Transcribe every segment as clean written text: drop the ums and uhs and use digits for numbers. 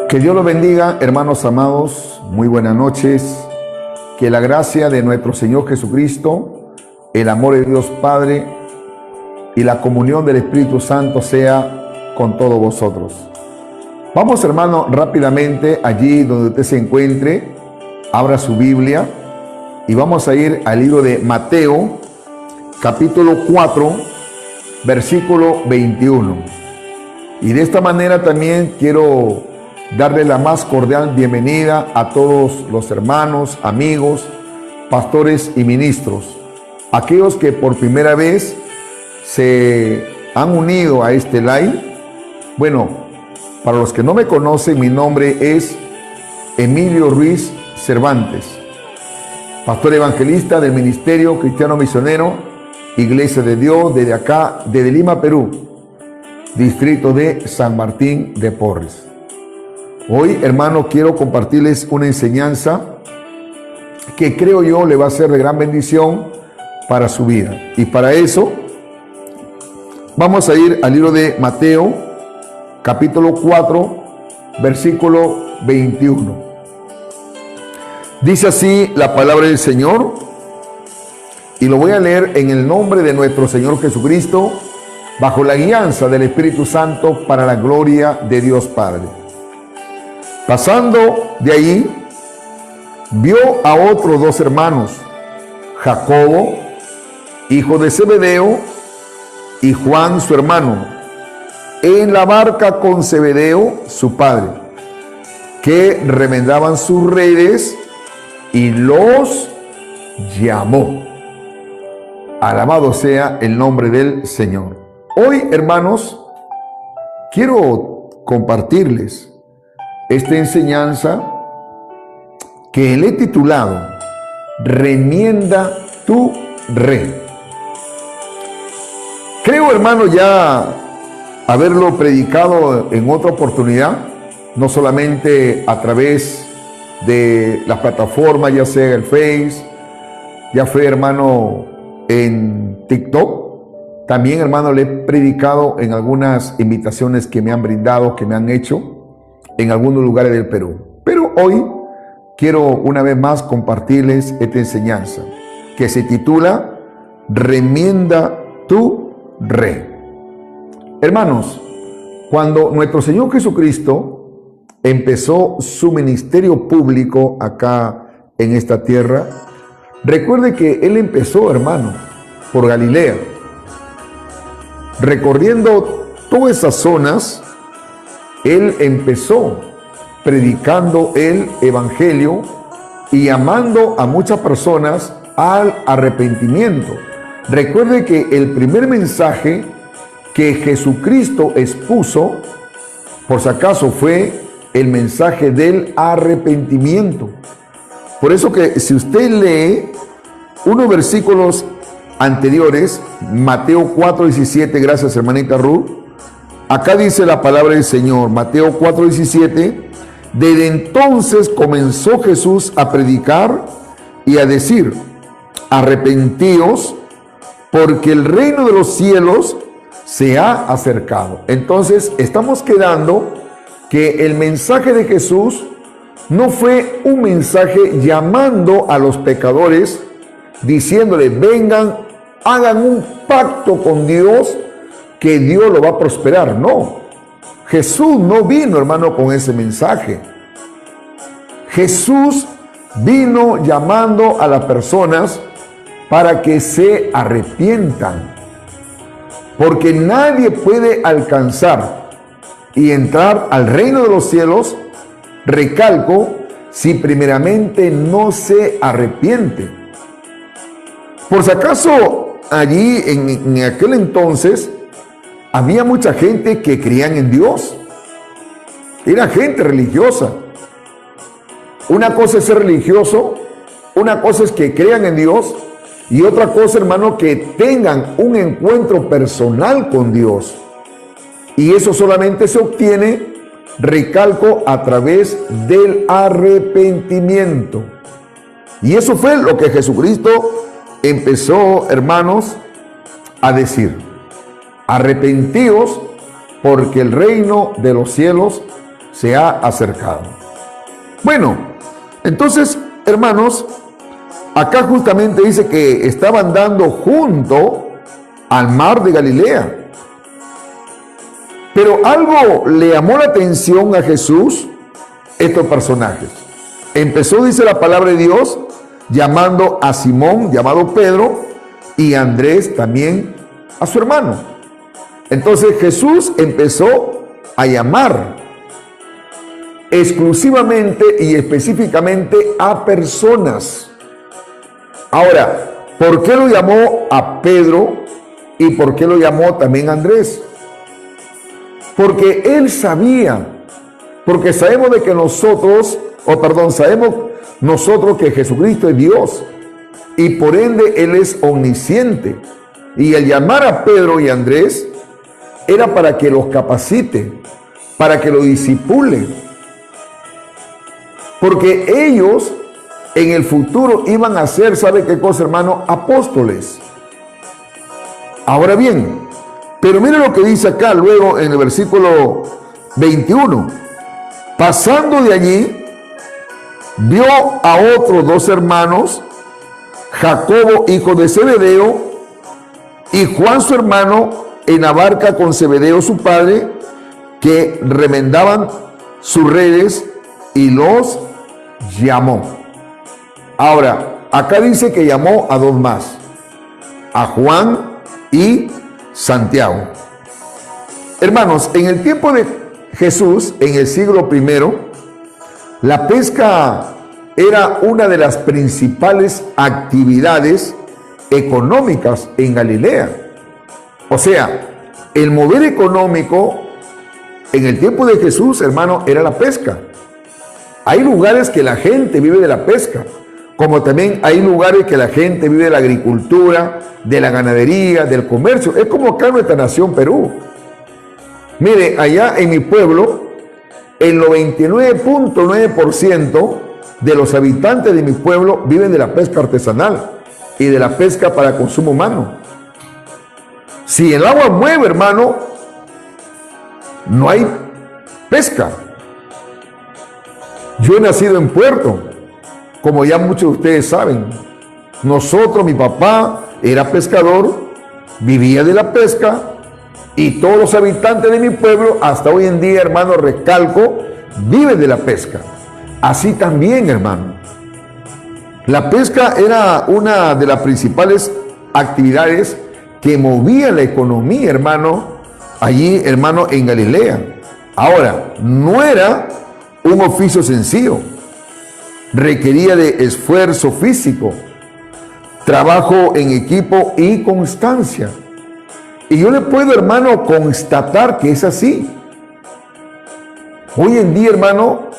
Que Dios los bendiga, hermanos amados, muy buenas noches. Que la gracia de nuestro Señor Jesucristo, el amor de Dios Padre y la comunión del Espíritu Santo sea con todos vosotros. Vamos, hermano, rápidamente allí donde usted se encuentre, abra su Biblia y vamos a ir al libro de Mateo, capítulo 4, versículo 21. Y de esta manera también quiero darle la más cordial bienvenida a todos los hermanos, amigos, pastores y ministros, aquellos que por primera vez se han unido a este live. Bueno, para los que no me conocen, mi nombre es Emilio Ruiz Cervantes, pastor evangelista del Ministerio Cristiano Misionero, Iglesia de Dios, desde acá, desde Lima, Perú, distrito de San Martín de Porres. Hoy, hermano, quiero compartirles una enseñanza que creo yo le va a ser de gran bendición para su vida. Y para eso vamos a ir al libro de Mateo, capítulo 4, versículo 21. Dice así la palabra del Señor, y lo voy a leer en el nombre de nuestro Señor Jesucristo, bajo la guianza del Espíritu Santo, para la gloria de Dios Padre. Pasando de ahí, vio a otros dos hermanos, Jacobo, hijo de Zebedeo, y Juan, su hermano, en la barca con Zebedeo, su padre, que remendaban sus redes, y los llamó. Alabado sea el nombre del Señor. Hoy, hermanos, quiero compartirles esta enseñanza que le he titulado Remienda tu red. Creo, hermano, ya haberlo predicado en otra oportunidad, no solamente a través de las plataformas, ya sea el Face, ya fue, hermano, en TikTok. También, hermano, le he predicado en algunas invitaciones que me han brindado, que me han hecho en algunos lugares del Perú. Pero hoy quiero una vez más compartirles esta enseñanza que se titula Remienda tu red. Hermanos, cuando nuestro Señor Jesucristo empezó su ministerio público acá en esta tierra, recuerde que Él empezó, hermano, por Galilea, recorriendo todas esas zonas. Él empezó predicando el evangelio y llamando a muchas personas al arrepentimiento. Recuerde que el primer mensaje que Jesucristo expuso, por si acaso, fue el mensaje del arrepentimiento. Por eso que si usted lee unos versículos anteriores, Mateo 4:17, gracias hermanita Ruth, acá dice la palabra del Señor, Mateo 4:17, desde entonces comenzó Jesús a predicar y a decir, arrepentíos, porque el reino de los cielos se ha acercado. Entonces, estamos quedando que el mensaje de Jesús no fue un mensaje llamando a los pecadores, diciéndole, vengan, hagan un pacto con Dios, que Dios lo va a prosperar. No, Jesús no vino, hermano, con ese mensaje. Jesús vino llamando a las personas para que se arrepientan, porque nadie puede alcanzar y entrar al reino de los cielos, recalco, si primeramente no se arrepiente. Por si acaso, allí en aquel entonces había mucha gente que creían en Dios. Era gente religiosa. Una cosa es ser religioso, una cosa es que crean en Dios, y otra cosa, hermano, que tengan un encuentro personal con Dios. Y eso solamente se obtiene, recalco, a través del arrepentimiento. Y eso fue lo que Jesucristo empezó, hermanos, a decir. Arrepentíos, porque el reino de los cielos se ha acercado. Bueno, entonces, hermanos, acá justamente dice que estaban andando junto al mar de Galilea. Pero algo le llamó la atención a Jesús, estos personajes. Empezó, dice la palabra de Dios, llamando a Simón, llamado Pedro, y a Andrés también, a su hermano. Entonces Jesús empezó a llamar exclusivamente y específicamente a personas. Ahora, ¿por qué lo llamó a Pedro y por qué lo llamó también a Andrés? Porque él sabía, porque sabemos de que sabemos nosotros que Jesucristo es Dios y por ende Él es omnisciente. Y el llamar a Pedro y Andrés era para que los capacite, para que los discipule. Porque ellos en el futuro iban a ser, ¿sabe qué cosa, hermano? Apóstoles. Ahora bien, pero mire lo que dice acá luego en el versículo 21. Pasando de allí, vio a otros dos hermanos, Jacobo, hijo de Zebedeo, y Juan su hermano, en la barca con Zebedeo su padre, que remendaban sus redes, y los llamó. Ahora, acá dice que llamó a dos más, a Juan y Santiago. Hermanos, en el tiempo de Jesús, en el siglo I, la pesca era una de las principales actividades económicas en Galilea. O sea, el mover económico en el tiempo de Jesús, hermano, era la pesca. Hay lugares que la gente vive de la pesca, como también hay lugares que la gente vive de la agricultura, de la ganadería, del comercio. Es como acá en nuestra nación, Perú. Mire, allá en mi pueblo, el 99.9% de los habitantes de mi pueblo viven de la pesca artesanal y de la pesca para consumo humano. Si el agua mueve, hermano, no hay pesca. Yo he nacido en Puerto, como ya muchos de ustedes saben. Nosotros, mi papá era pescador, vivía de la pesca, y todos los habitantes de mi pueblo, hasta hoy en día, hermano, recalco, viven de la pesca. Así también, hermano. La pesca era una de las principales actividades que movía la economía, hermano, allí, hermano, en Galilea. Ahora, no era un oficio sencillo. Requería de esfuerzo físico, trabajo en equipo y constancia. Y yo le puedo, hermano, constatar que es así. Hoy en día, hermano,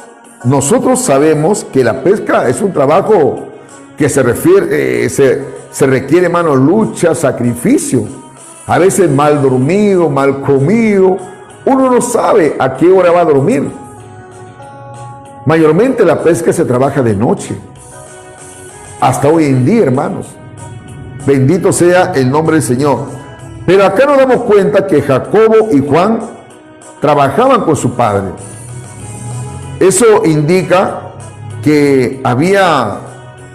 nosotros sabemos que la pesca es un trabajo que se requiere, hermano, lucha, sacrificio. A veces mal dormido, mal comido. Uno no sabe a qué hora va a dormir. Mayormente la pesca se trabaja de noche. Hasta hoy en día, hermanos. Bendito sea el nombre del Señor. Pero acá nos damos cuenta que Jacobo y Juan trabajaban con su padre. Eso indica que había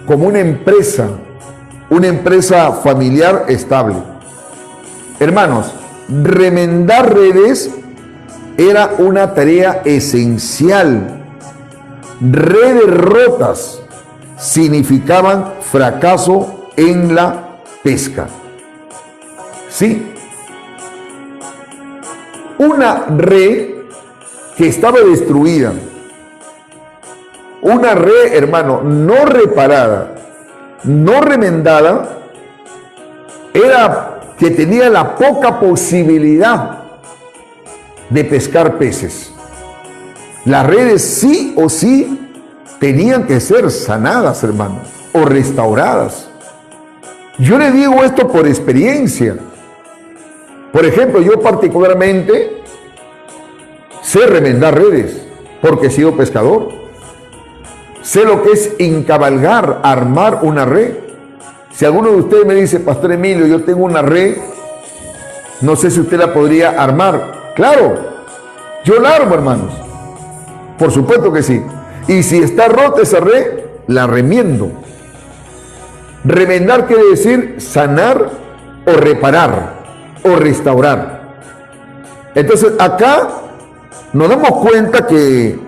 como una empresa familiar estable. Hermanos, remendar redes era una tarea esencial. Redes rotas significaban fracaso en la pesca. Sí, una red que estaba destruida, una red, hermano, no reparada, no remendada, era que tenía la poca posibilidad de pescar peces. Las redes sí o sí tenían que ser sanadas, hermano, o restauradas. Yo le digo esto por experiencia. Por ejemplo, yo particularmente sé remendar redes porque he sido pescador. Sé lo que es encabalgar, armar una red. Si alguno de ustedes me dice, Pastor Emilio, yo tengo una red, no sé si usted la podría armar. Claro, yo la armo, hermanos. Por supuesto que sí. Y si está rota esa red, la remiendo. Remendar quiere decir sanar o reparar o restaurar. Entonces acá nos damos cuenta que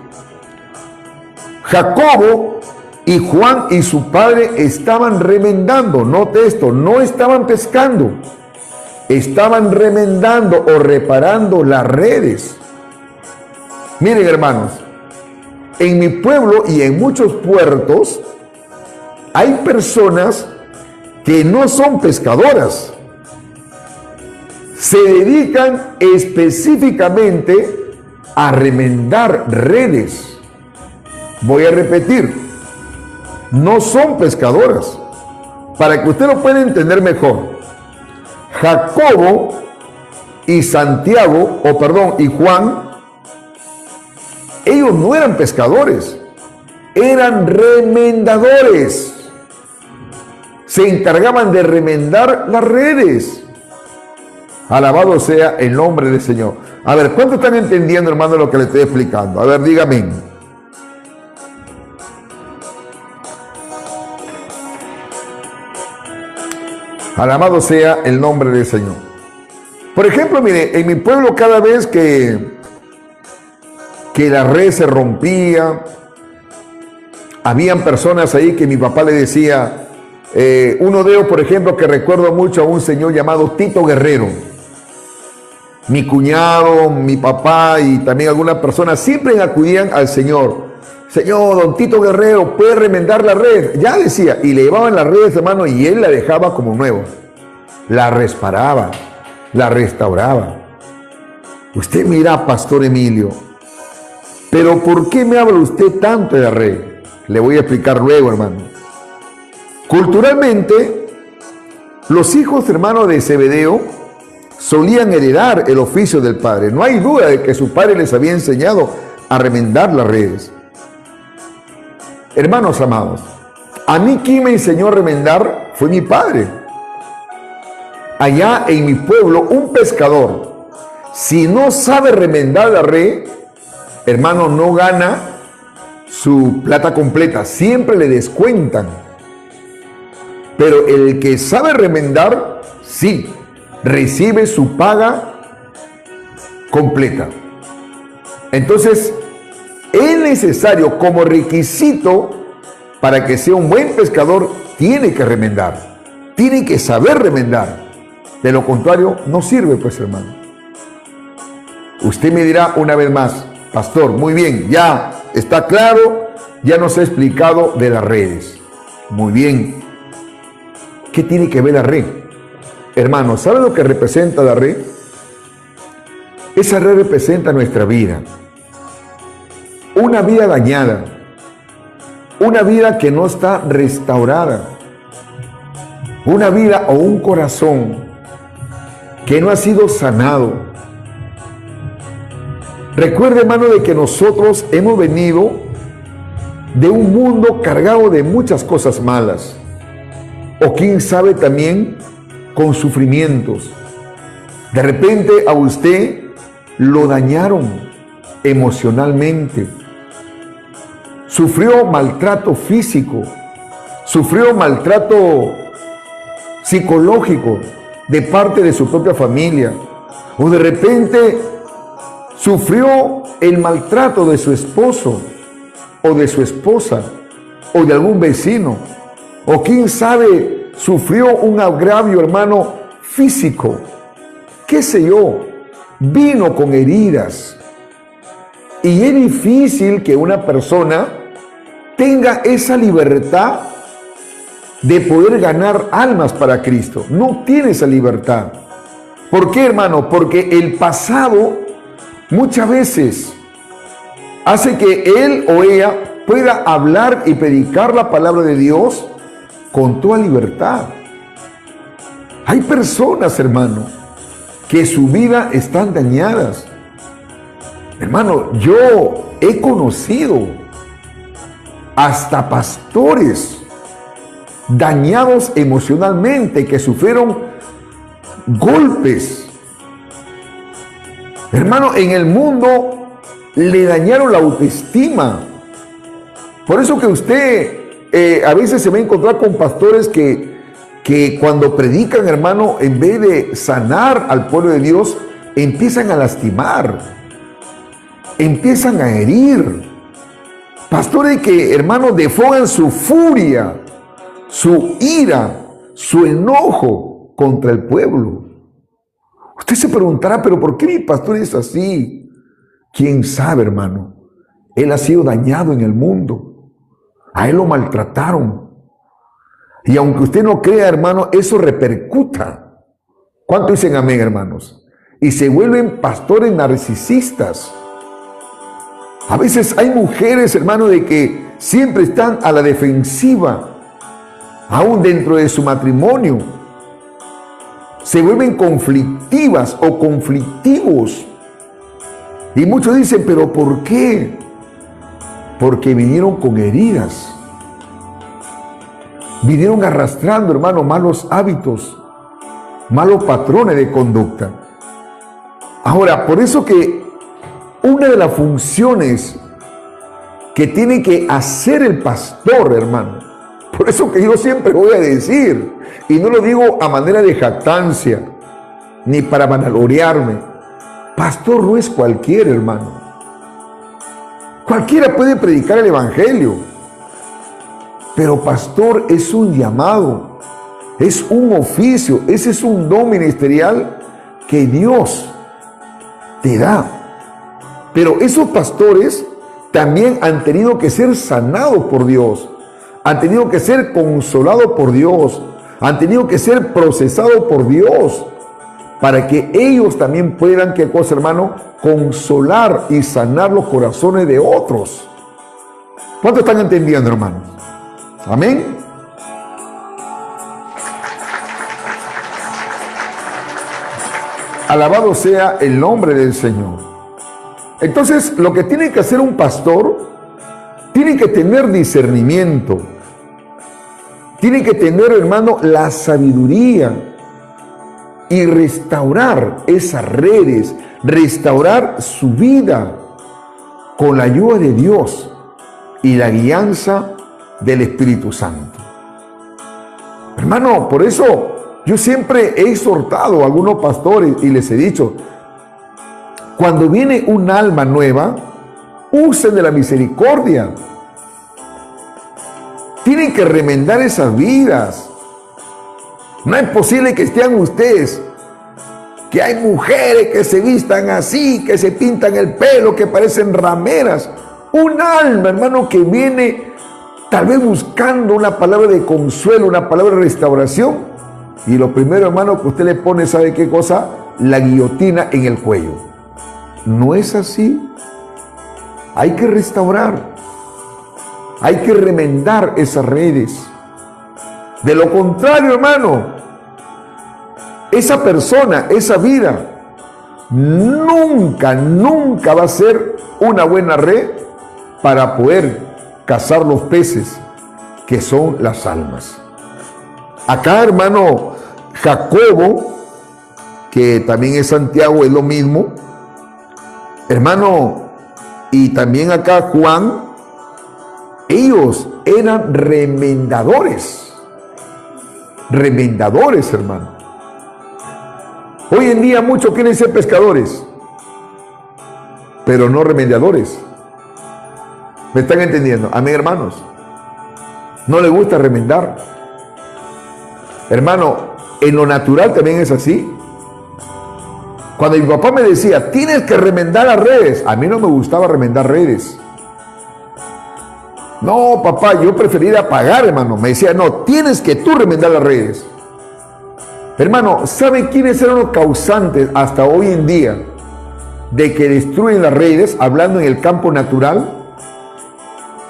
Jacobo y Juan y su padre estaban remendando. Note esto, no estaban pescando, estaban remendando o reparando las redes. Miren, hermanos, en mi pueblo y en muchos puertos hay personas que no son pescadoras. Se dedican específicamente a remendar redes. Voy a repetir, no son pescadoras. Para que usted lo pueda entender mejor, Jacobo y Santiago, y Juan, ellos no eran pescadores, eran remendadores. Se encargaban de remendar las redes. Alabado sea el nombre del Señor. A ver, ¿cuántos están entendiendo, hermano, lo que le estoy explicando? A ver, dígame. Alabado sea el nombre del Señor. Por ejemplo, mire, en mi pueblo cada vez que la red se rompía, habían personas ahí que mi papá le decía, uno de ellos, por ejemplo, que recuerdo mucho a un señor llamado Tito Guerrero. Mi cuñado, mi papá y también algunas personas siempre acudían al Señor. Señor, don Tito Guerrero, ¿puede remendar la red? Ya decía, y le llevaban las redes, hermano, y él la dejaba como nueva. La reparaba, la restauraba. Usted mira, Pastor Emilio, pero ¿por qué me habla usted tanto de la red? Le voy a explicar luego, hermano. Culturalmente, los hijos, hermanos, de Zebedeo solían heredar el oficio del padre. No hay duda de que su padre les había enseñado a remendar las redes. Hermanos amados, a mí quien me enseñó a remendar fue mi padre. Allá en mi pueblo, un pescador, si no sabe remendar la red, hermano, no gana su plata completa, siempre le descuentan. Pero el que sabe remendar, sí, recibe su paga completa. Entonces, es necesario como requisito para que sea un buen pescador, tiene que remendar, tiene que saber remendar. De lo contrario, no sirve, pues, hermano. Usted me dirá una vez más, pastor, muy bien, ya está claro, ya nos ha explicado de las redes. Muy bien. ¿Qué tiene que ver la red? Hermano, ¿sabe lo que representa la red? Esa red representa nuestra vida. Una vida dañada, una vida que no está restaurada, una vida o un corazón que no ha sido sanado. Recuerde, hermano, de que nosotros hemos venido de un mundo cargado de muchas cosas malas, o quién sabe también con sufrimientos. De repente a usted lo dañaron emocionalmente. Sufrió maltrato físico, sufrió maltrato psicológico de parte de su propia familia, o de repente sufrió el maltrato de su esposo o de su esposa o de algún vecino, o quién sabe, sufrió un agravio, hermano, físico, qué sé yo, vino con heridas. Y es difícil que una persona tenga esa libertad de poder ganar almas para Cristo. No tiene esa libertad. ¿Por qué, hermano? Porque el pasado muchas veces hace que él o ella pueda hablar y predicar la palabra de Dios con toda libertad. Hay personas, hermano, que su vida están dañadas. Hermano, yo he conocido hasta pastores dañados emocionalmente que sufrieron golpes. Hermano, en el mundo le dañaron la autoestima. Por eso que usted a veces se va a encontrar con pastores que cuando predican, hermano, en vez de sanar al pueblo de Dios, empiezan a lastimar, empiezan a herir. Pastores que, hermano, desfogan su furia, su ira, su enojo contra el pueblo. Usted se preguntará, pero ¿por qué mi pastor es así? ¿Quién sabe, hermano? Él ha sido dañado en el mundo. A él lo maltrataron. Y aunque usted no crea, hermano, eso repercuta. ¿Cuánto dicen amén, hermanos? Y se vuelven pastores narcisistas. A veces hay mujeres, hermano, de que siempre están a la defensiva, aún dentro de su matrimonio. Se vuelven conflictivas o conflictivos. Y muchos dicen, ¿pero por qué? Porque vinieron con heridas. Vinieron arrastrando, hermano, malos hábitos, malos patrones de conducta. Ahora, por eso que una de las funciones que tiene que hacer el pastor, hermano, por eso que yo siempre voy a decir, y no lo digo a manera de jactancia, ni para vanagloriarme, pastor no es cualquiera, hermano. Cualquiera puede predicar el evangelio, pero pastor es un llamado, es un oficio, ese es un don ministerial que Dios te da. Pero esos pastores también han tenido que ser sanados por Dios, han tenido que ser consolados por Dios, han tenido que ser procesados por Dios, para que ellos también puedan, ¿qué cosa, hermano? Consolar y sanar los corazones de otros. ¿Cuánto están entendiendo, hermanos? Amén. Alabado sea el nombre del Señor. Entonces, lo que tiene que hacer un pastor, tiene que tener discernimiento, tiene que tener, hermano, la sabiduría y restaurar esas redes, restaurar su vida con la ayuda de Dios y la guianza del Espíritu Santo. Hermano, por eso yo siempre he exhortado a algunos pastores y les he dicho, cuando viene un alma nueva, usen de la misericordia. Tienen que remendar esas vidas. No es posible que estén ustedes, que hay mujeres que se vistan así, que se pintan el pelo, que parecen rameras. Un alma, hermano, que viene tal vez buscando una palabra de consuelo, una palabra de restauración. Y lo primero, hermano, que usted le pone, ¿sabe qué cosa? La guillotina en el cuello. No es así. Hay que restaurar. Hay que remendar esas redes. De lo contrario, hermano, esa persona, esa vida, nunca va a ser una buena red para poder cazar los peces, que son las almas. Acá, hermano, Jacobo, que también es Santiago, es lo mismo, hermano, y también acá Juan, ellos eran remendadores, hermano. Hoy en día muchos quieren ser pescadores, pero no remendadores. ¿Me están entendiendo? Amén, hermanos. No les gusta remendar. Hermano, en lo natural también es así. Cuando mi papá me decía, tienes que remendar las redes, a mí no me gustaba remendar redes. No, papá, yo prefería apagar, hermano. Me decía, no, tienes que tú remendar las redes. Hermano, ¿sabe quiénes eran los causantes hasta hoy en día de que destruyen las redes, hablando en el campo natural?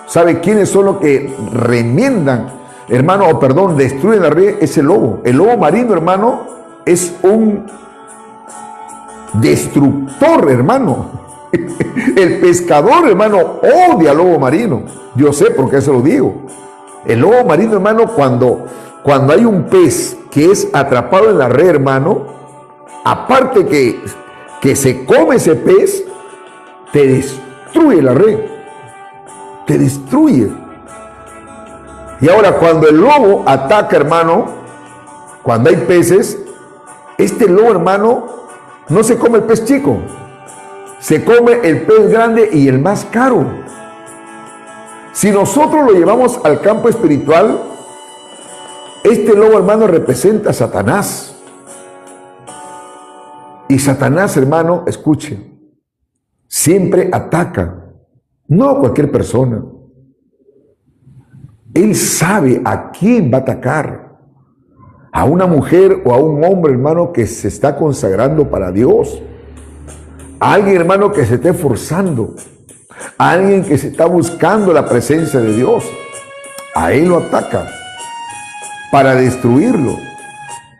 ¿Sabe quiénes son los que remiendan, hermano, o perdón, destruyen la red? Es el lobo. El lobo marino, hermano, es un destructor, hermano. El pescador, hermano, odia al lobo marino. Yo sé por qué se lo digo. El lobo marino, hermano, cuando hay un pez que es atrapado en la red, hermano, aparte que se come ese pez, destruye la red. Te destruye. Y ahora cuando el lobo ataca, hermano, cuando hay peces, este lobo, hermano, no se come el pez chico, se come el pez grande y el más caro. Si nosotros lo llevamos al campo espiritual, este lobo, hermano, representa a Satanás. Y Satanás, hermano, escuche, siempre ataca, no a cualquier persona. Él sabe a quién va a atacar. A una mujer o a un hombre, hermano, que se está consagrando para Dios. A alguien, hermano, que se esté esforzando. A alguien que se está buscando la presencia de Dios. A él lo ataca para destruirlo.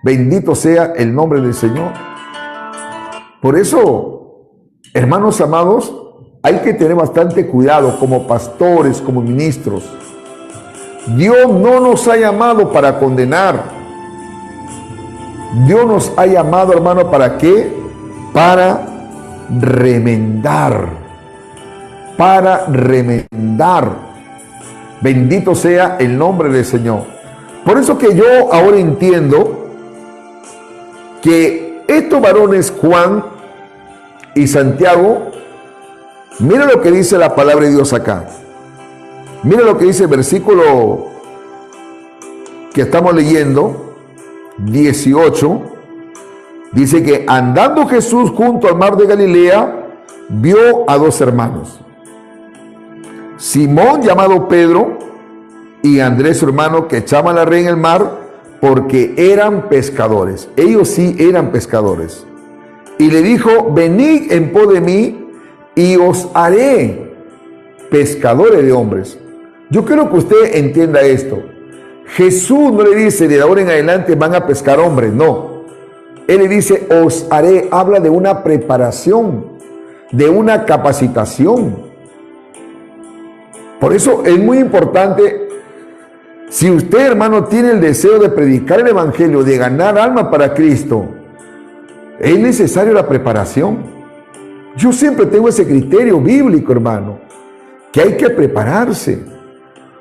Bendito sea el nombre del Señor. Por eso, hermanos amados, hay que tener bastante cuidado como pastores, como ministros. Dios no nos ha llamado para condenar. Dios nos ha llamado, hermano, ¿para qué? Para remendar. Para remendar. Bendito sea el nombre del Señor. Por eso que yo ahora entiendo que estos varones, Juan y Santiago, mira lo que dice la palabra de Dios acá. Mira lo que dice el versículo que estamos leyendo, 18. Dice que andando Jesús junto al mar de Galilea, vio a dos hermanos. Simón, llamado Pedro, y Andrés, su hermano, que echaban la red en el mar porque eran pescadores. Ellos sí eran pescadores. Y le dijo, venid en pos de mí y os haré pescadores de hombres. Yo quiero que usted entienda esto. Jesús no le dice de ahora en adelante van a pescar hombres, no. Él le dice os haré, habla de una preparación, de una capacitación. Por eso es muy importante, si usted, hermano, tiene el deseo de predicar el evangelio, de ganar almas para Cristo, es necesario la preparación. Yo siempre tengo ese criterio bíblico, hermano, que hay que prepararse.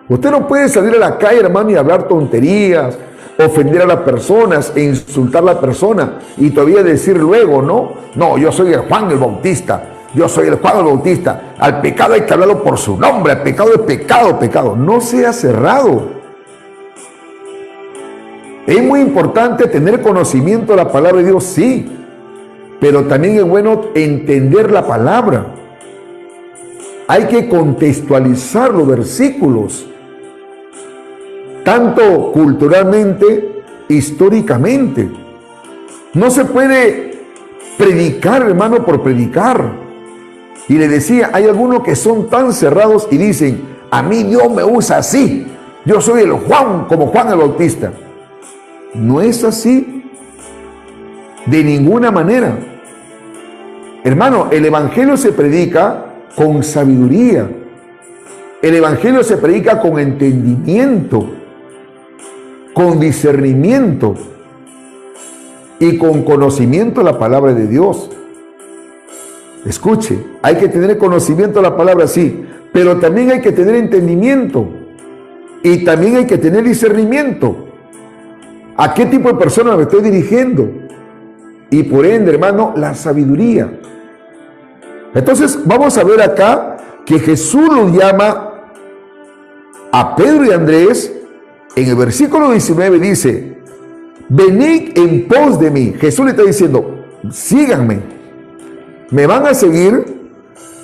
Usted no puede salir a la calle, hermano, y hablar tonterías, ofender a las personas e insultar a la persona y todavía decir luego, no, yo soy el Juan el Bautista, yo soy el Juan el Bautista. Al pecado hay que hablarlo por su nombre, al pecado es pecado, pecado. No sea cerrado. Es muy importante tener conocimiento de la palabra de Dios, sí, pero también es bueno entender la palabra. Hay que contextualizar los versículos, tanto culturalmente, históricamente. No se puede predicar, hermano, por predicar. Y le decía, hay algunos que son tan cerrados y dicen, a mí Dios me usa así. Yo soy el Juan, como Juan el Bautista. No es así. De ninguna manera. Hermano, el evangelio se predica con sabiduría. El evangelio se predica con entendimiento, con discernimiento y con conocimiento de la palabra de Dios. Escuche, hay que tener conocimiento de la palabra, sí, pero también hay que tener entendimiento y también hay que tener discernimiento. ¿A qué tipo de persona me estoy dirigiendo? Y por ende, hermano, la sabiduría. Entonces, vamos a ver acá que Jesús los llama a Pedro y Andrés. En el versículo 19 dice, venid en pos de mí. Jesús le está diciendo, síganme, me van a seguir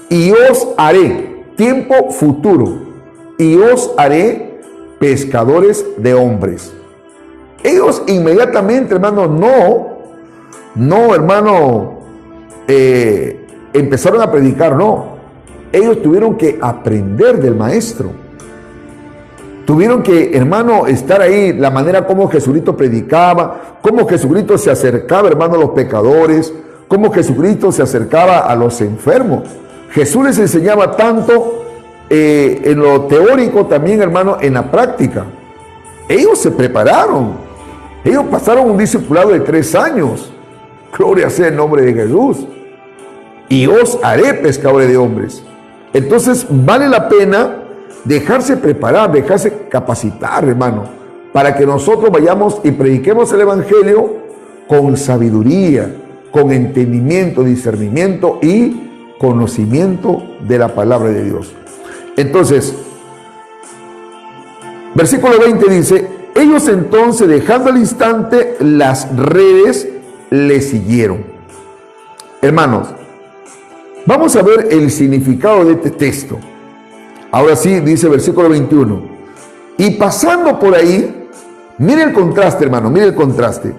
y os haré, tiempo futuro, y os haré pescadores de hombres. Ellos inmediatamente, hermano, hermano, empezaron a predicar, no. Ellos tuvieron que aprender del maestro. Tuvieron que, hermano, estar ahí, la manera como Jesucristo predicaba, cómo Jesucristo se acercaba, hermano, a los pecadores, cómo Jesucristo se acercaba a los enfermos. Jesús les enseñaba tanto en lo teórico también, hermano, en la práctica. Ellos se prepararon. Ellos pasaron un discipulado de 3 años. Gloria sea el nombre de Jesús. Y os haré pescadores de hombres. Entonces vale la pena dejarse preparar, dejarse capacitar, hermano, para que nosotros vayamos y prediquemos el Evangelio con sabiduría, con entendimiento, discernimiento y conocimiento de la palabra de Dios. Entonces, versículo 20 dice: ellos entonces, dejando al instante las redes, le siguieron. Hermanos, vamos a ver el significado de este texto. Ahora sí, dice versículo 21. Y pasando por ahí, mire el contraste, hermano, mire el contraste.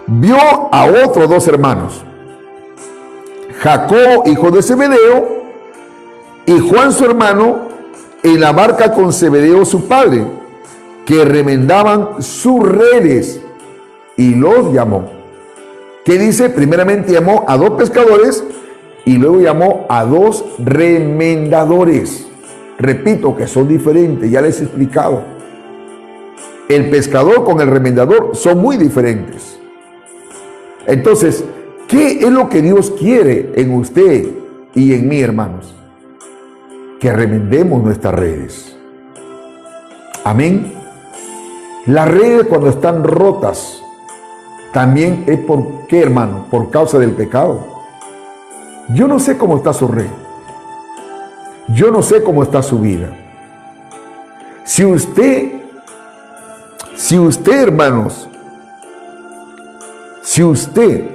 Vio a otros dos hermanos, Jacobo, hijo de Zebedeo, y Juan, su hermano, en la barca con Zebedeo, su padre, que remendaban sus redes, y los llamó. ¿Qué dice? Primeramente llamó a dos pescadores y luego llamó a dos remendadores. Repito que son diferentes, ya les he explicado. El pescador con el remendador son muy diferentes. Entonces, ¿qué es lo que Dios quiere en usted y en mí, hermanos? Que remendemos nuestras redes. Amén. Las redes, cuando están rotas, también es por qué, hermano, por causa del pecado. Yo no sé cómo está su red. Yo no sé cómo está su vida. Si usted, hermanos, si usted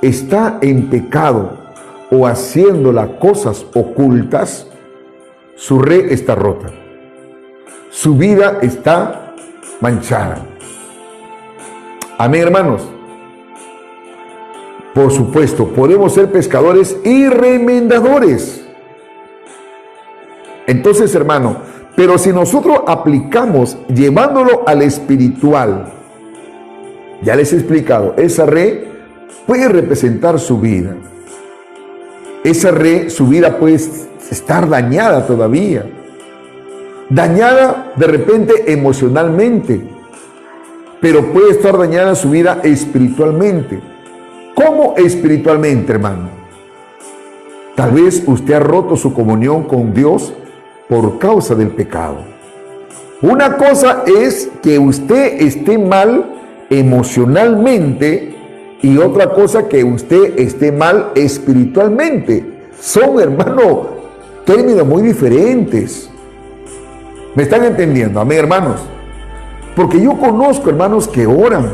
está en pecado o haciendo las cosas ocultas, su red está rota. Su vida está manchada. Amén, hermanos. Por supuesto, podemos ser pescadores y remendadores. Entonces, hermano, pero si nosotros aplicamos llevándolo al espiritual, ya les he explicado, esa red puede representar su vida. Esa red, su vida puede estar dañada todavía. Dañada de repente emocionalmente, pero puede estar dañada su vida espiritualmente. ¿Cómo espiritualmente, hermano? Tal vez usted ha roto su comunión con Dios por causa del pecado. Una cosa es que usted esté mal emocionalmente y otra cosa que usted esté mal espiritualmente. Son, hermano, términos muy diferentes. ¿Me están entendiendo? Amén, hermanos. Porque yo conozco hermanos que oran,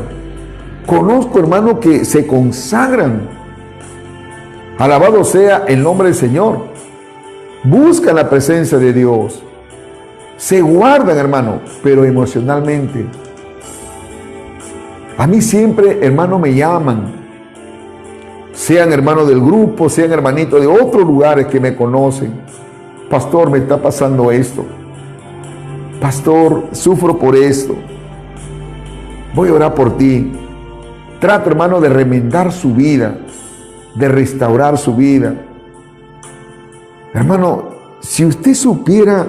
conozco hermanos que se consagran. Alabado sea el nombre del Señor. Buscan la presencia de Dios. Se guardan, hermano, pero emocionalmente. A mí siempre, hermano, me llaman. Sean hermanos del grupo, sean hermanitos de otros lugares que me conocen. Pastor, me está pasando esto. Pastor, sufro por esto. Voy a orar por ti. Trato, hermano, de remendar su vida, de restaurar su vida. Hermano, si usted supiera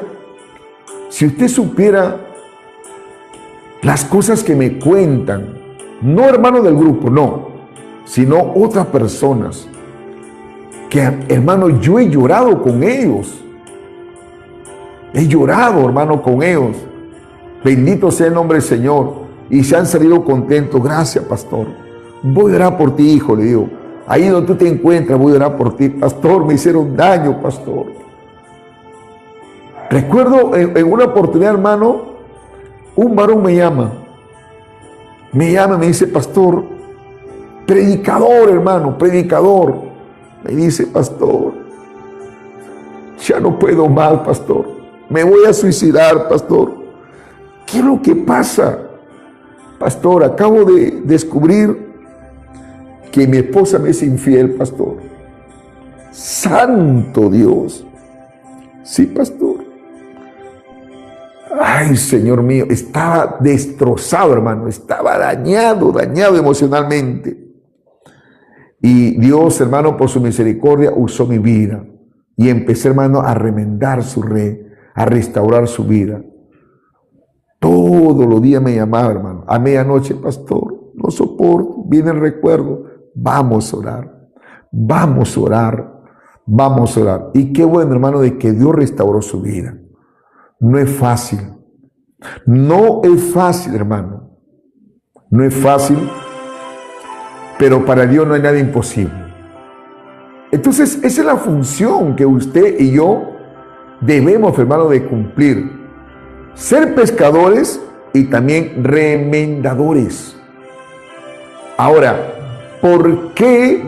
las cosas que me cuentan, no hermano del grupo, no, sino otras personas, que hermano, yo he llorado con ellos. He llorado, hermano, con ellos. Bendito sea el nombre del Señor. Y se han salido contentos. Gracias, pastor. Voy a orar por ti, hijo, le digo. Ahí donde tú te encuentras, voy a orar por ti. Pastor, me hicieron daño, pastor. Recuerdo en una oportunidad, hermano, un varón me llama. Me dice, pastor, predicador, hermano, predicador. Me dice, pastor, ya no puedo más, pastor. Me voy a suicidar, pastor. ¿Qué es lo que pasa? Pastor, acabo de descubrir que mi esposa me es infiel, pastor. Santo Dios. Sí, pastor. Ay, Señor mío, estaba destrozado, hermano. Estaba dañado emocionalmente. Y Dios, hermano, por su misericordia, usó mi vida. Y empecé, hermano, a remendar su red, a restaurar su vida. Todos los días me llamaba, hermano. A medianoche, pastor, no soporto, viene el recuerdo. Vamos a orar. Vamos a orar. Vamos a orar. Y qué bueno, hermano, de que Dios restauró su vida. No es fácil. No es fácil, hermano. No es fácil, pero para Dios no hay nada imposible. Entonces, esa es la función que usted y yo debemos, hermano, de cumplir. Ser pescadores y también remendadores. Ahora, ¿por qué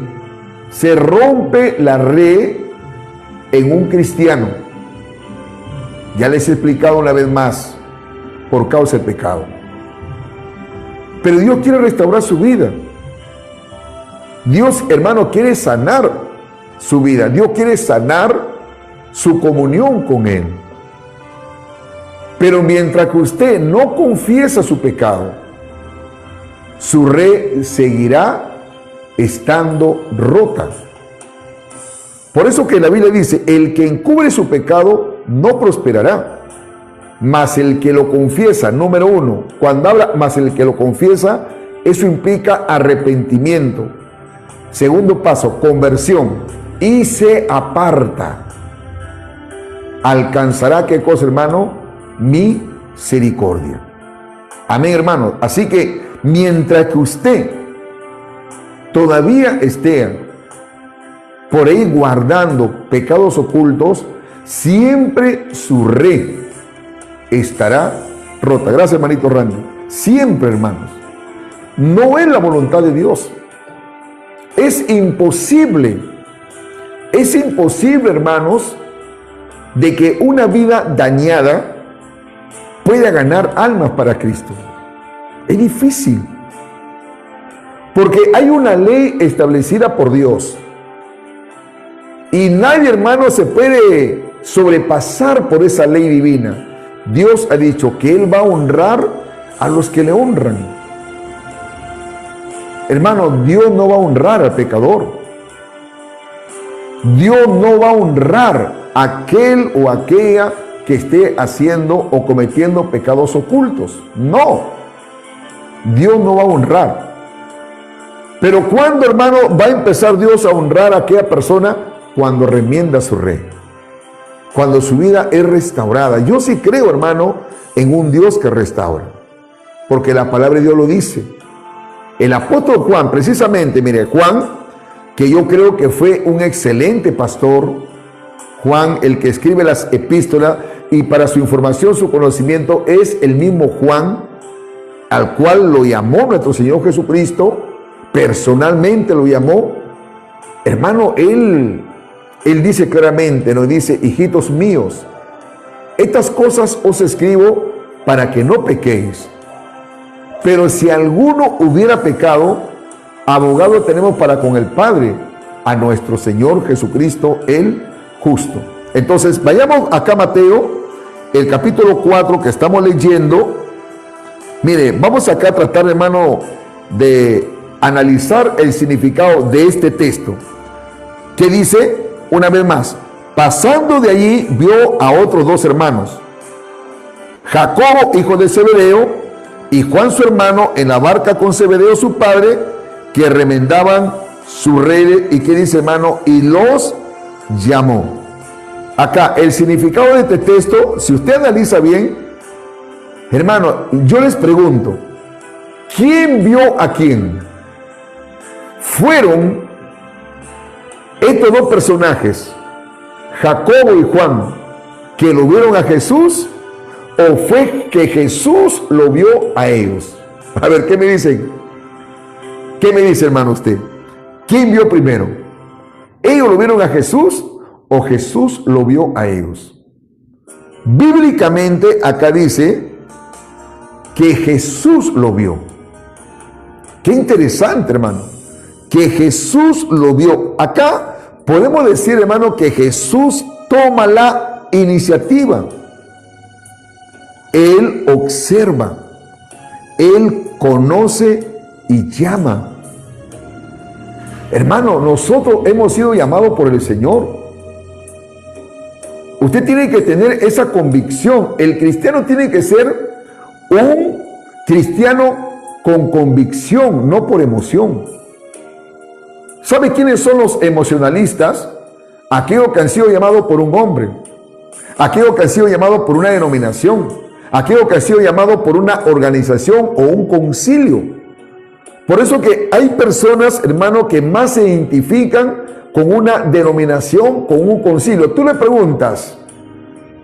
se rompe la red en un cristiano? Ya les he explicado una vez más, por causa del pecado. Pero Dios quiere restaurar su vida. Dios, hermano, quiere sanar su vida. Dios quiere sanar su comunión con Él. Pero mientras que usted no confiesa su pecado, su red seguirá estando rota. Por eso que la Biblia dice, el que encubre su pecado no prosperará, mas el que lo confiesa, número uno, cuando habla mas el que lo confiesa, eso implica arrepentimiento. Segundo paso, conversión, y se aparta. Alcanzará, ¿qué cosa, hermano? Misericordia. Amén, hermano. Así que mientras que usted todavía esté por ahí guardando pecados ocultos, siempre su red estará rota. Gracias, hermanito Randy. Siempre, hermanos. No es la voluntad de Dios. Es imposible, hermanos, de que una vida dañada pueda ganar almas para Cristo. Es difícil. Porque hay una ley establecida por Dios. Y nadie, hermano, se puede sobrepasar por esa ley divina. Dios ha dicho que Él va a honrar a los que le honran. Hermano, Dios no va a honrar al pecador. Dios no va a honrar a aquel o aquella que esté haciendo o cometiendo pecados ocultos. No. Dios no va a honrar. Pero ¿cuándo, hermano, va a empezar Dios a honrar a aquella persona? Cuando remienda su red. Cuando su vida es restaurada. Yo sí creo, hermano, en un Dios que restaura. Porque la palabra de Dios lo dice. El apóstol Juan, precisamente, mire, Juan, que yo creo que fue un excelente pastor, Juan, el que escribe las epístolas, y para su información, su conocimiento, es el mismo Juan, al cual lo llamó nuestro Señor Jesucristo, personalmente lo llamó. Hermano, él dice claramente, nos dice, hijitos míos, estas cosas os escribo para que no pequéis. Pero si alguno hubiera pecado, abogado tenemos para con el Padre, a nuestro Señor Jesucristo el justo. Entonces, vayamos acá a Mateo, el capítulo 4 que estamos leyendo. Mire, vamos acá a tratar, hermano, de analizar el significado de este texto, que dice, una vez más, pasando de allí, vio a otros dos hermanos, Jacobo, hijo de Zebedeo, y Juan su hermano, en la barca con Zebedeo su padre, que remendaban su red. ¿Y qué dice, hermano? Y los llamó. Acá, el significado de este texto, si usted analiza bien, hermano, yo les pregunto, ¿quién vio a quién? ¿Fueron estos dos personajes, Jacobo y Juan, que lo vieron a Jesús, o fue que Jesús lo vio a ellos? A ver, ¿qué me dicen? ¿Qué me dice, hermano, usted? ¿Quién vio primero? ¿Ellos lo vieron a Jesús o Jesús lo vio a ellos? Bíblicamente acá dice que Jesús lo vio. Qué interesante, hermano, que Jesús lo vio. Acá podemos decir, hermano, que Jesús toma la iniciativa. Él observa, Él conoce y llama. Hermano, nosotros hemos sido llamados por el Señor. Usted tiene que tener esa convicción. El cristiano tiene que ser un cristiano con convicción, no por emoción. ¿Sabe quiénes son los emocionalistas? aquellos que han sido llamados por un hombre, aquellos que han sido llamados por una denominación, aquellos que han sido llamados por una organización o un concilio. Por eso que hay personas, hermano, que más se identifican con una denominación, con un concilio. Tú le preguntas,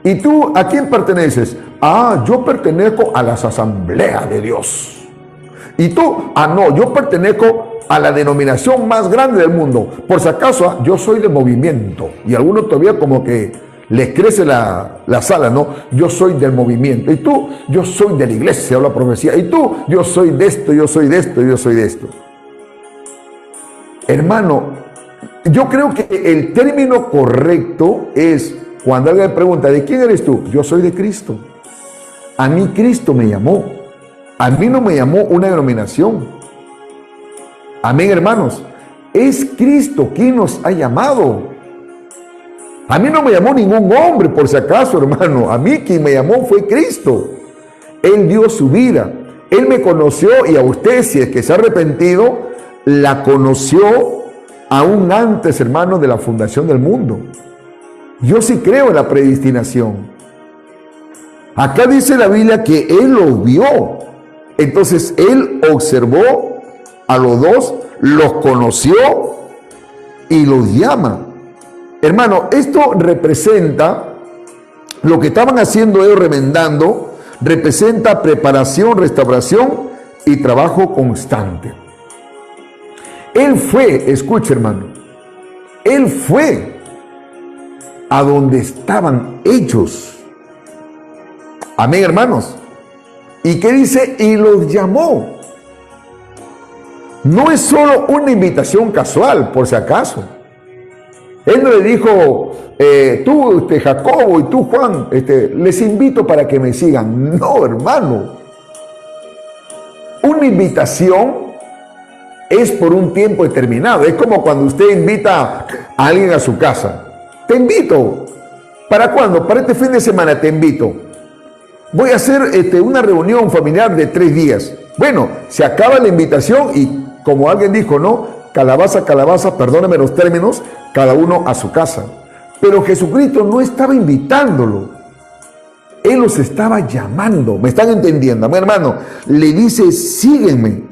¿y tú a quién perteneces? Ah, yo pertenezco a las asambleas de Dios. ¿Y tú? Ah, no, yo pertenezco a la denominación más grande del mundo. Por si acaso, yo soy del movimiento. Y a algunos todavía como que les crece la sala, ¿no? Yo soy del movimiento. Y tú, yo soy de la iglesia o la profecía. Y tú, yo soy de esto, yo soy de esto, yo soy de esto. Hermano, yo creo que el término correcto es cuando alguien pregunta, ¿de quién eres tú? Yo soy de Cristo. A mí Cristo me llamó. A mí no me llamó una denominación. Amén, hermanos. Es Cristo quien nos ha llamado. A mí no me llamó ningún hombre, por si acaso, hermano. A mí quien me llamó fue Cristo. Él dio su vida. Él me conoció y a usted, si es que se ha arrepentido, la conoció aún antes, hermano, de la fundación del mundo. Yo sí creo en la predestinación. Acá dice la Biblia que Él lo vio. Entonces, Él observó a los dos, los conoció y los llama. Hermano, esto representa lo que estaban haciendo ellos remendando, representa preparación, restauración y trabajo constante. Él fue, escuche hermano, Él fue a donde estaban ellos. Amén, hermanos. ¿Y qué dice? Y los llamó. No es solo una invitación casual, por si acaso. Él no le dijo, tú, Jacobo, y tú, Juan, les invito para que me sigan. No, hermano. Una invitación es por un tiempo determinado. Es como cuando usted invita a alguien a su casa. Te invito. ¿Para cuándo? Para este fin de semana te invito. Voy a hacer una reunión familiar de 3 días. Bueno, se acaba la invitación y como alguien dijo, ¿no? Calabaza, calabaza, perdóname los términos, cada uno a su casa. Pero Jesucristo no estaba invitándolo. Él los estaba llamando. ¿Me están entendiendo? Mi hermano, le dice, sígueme.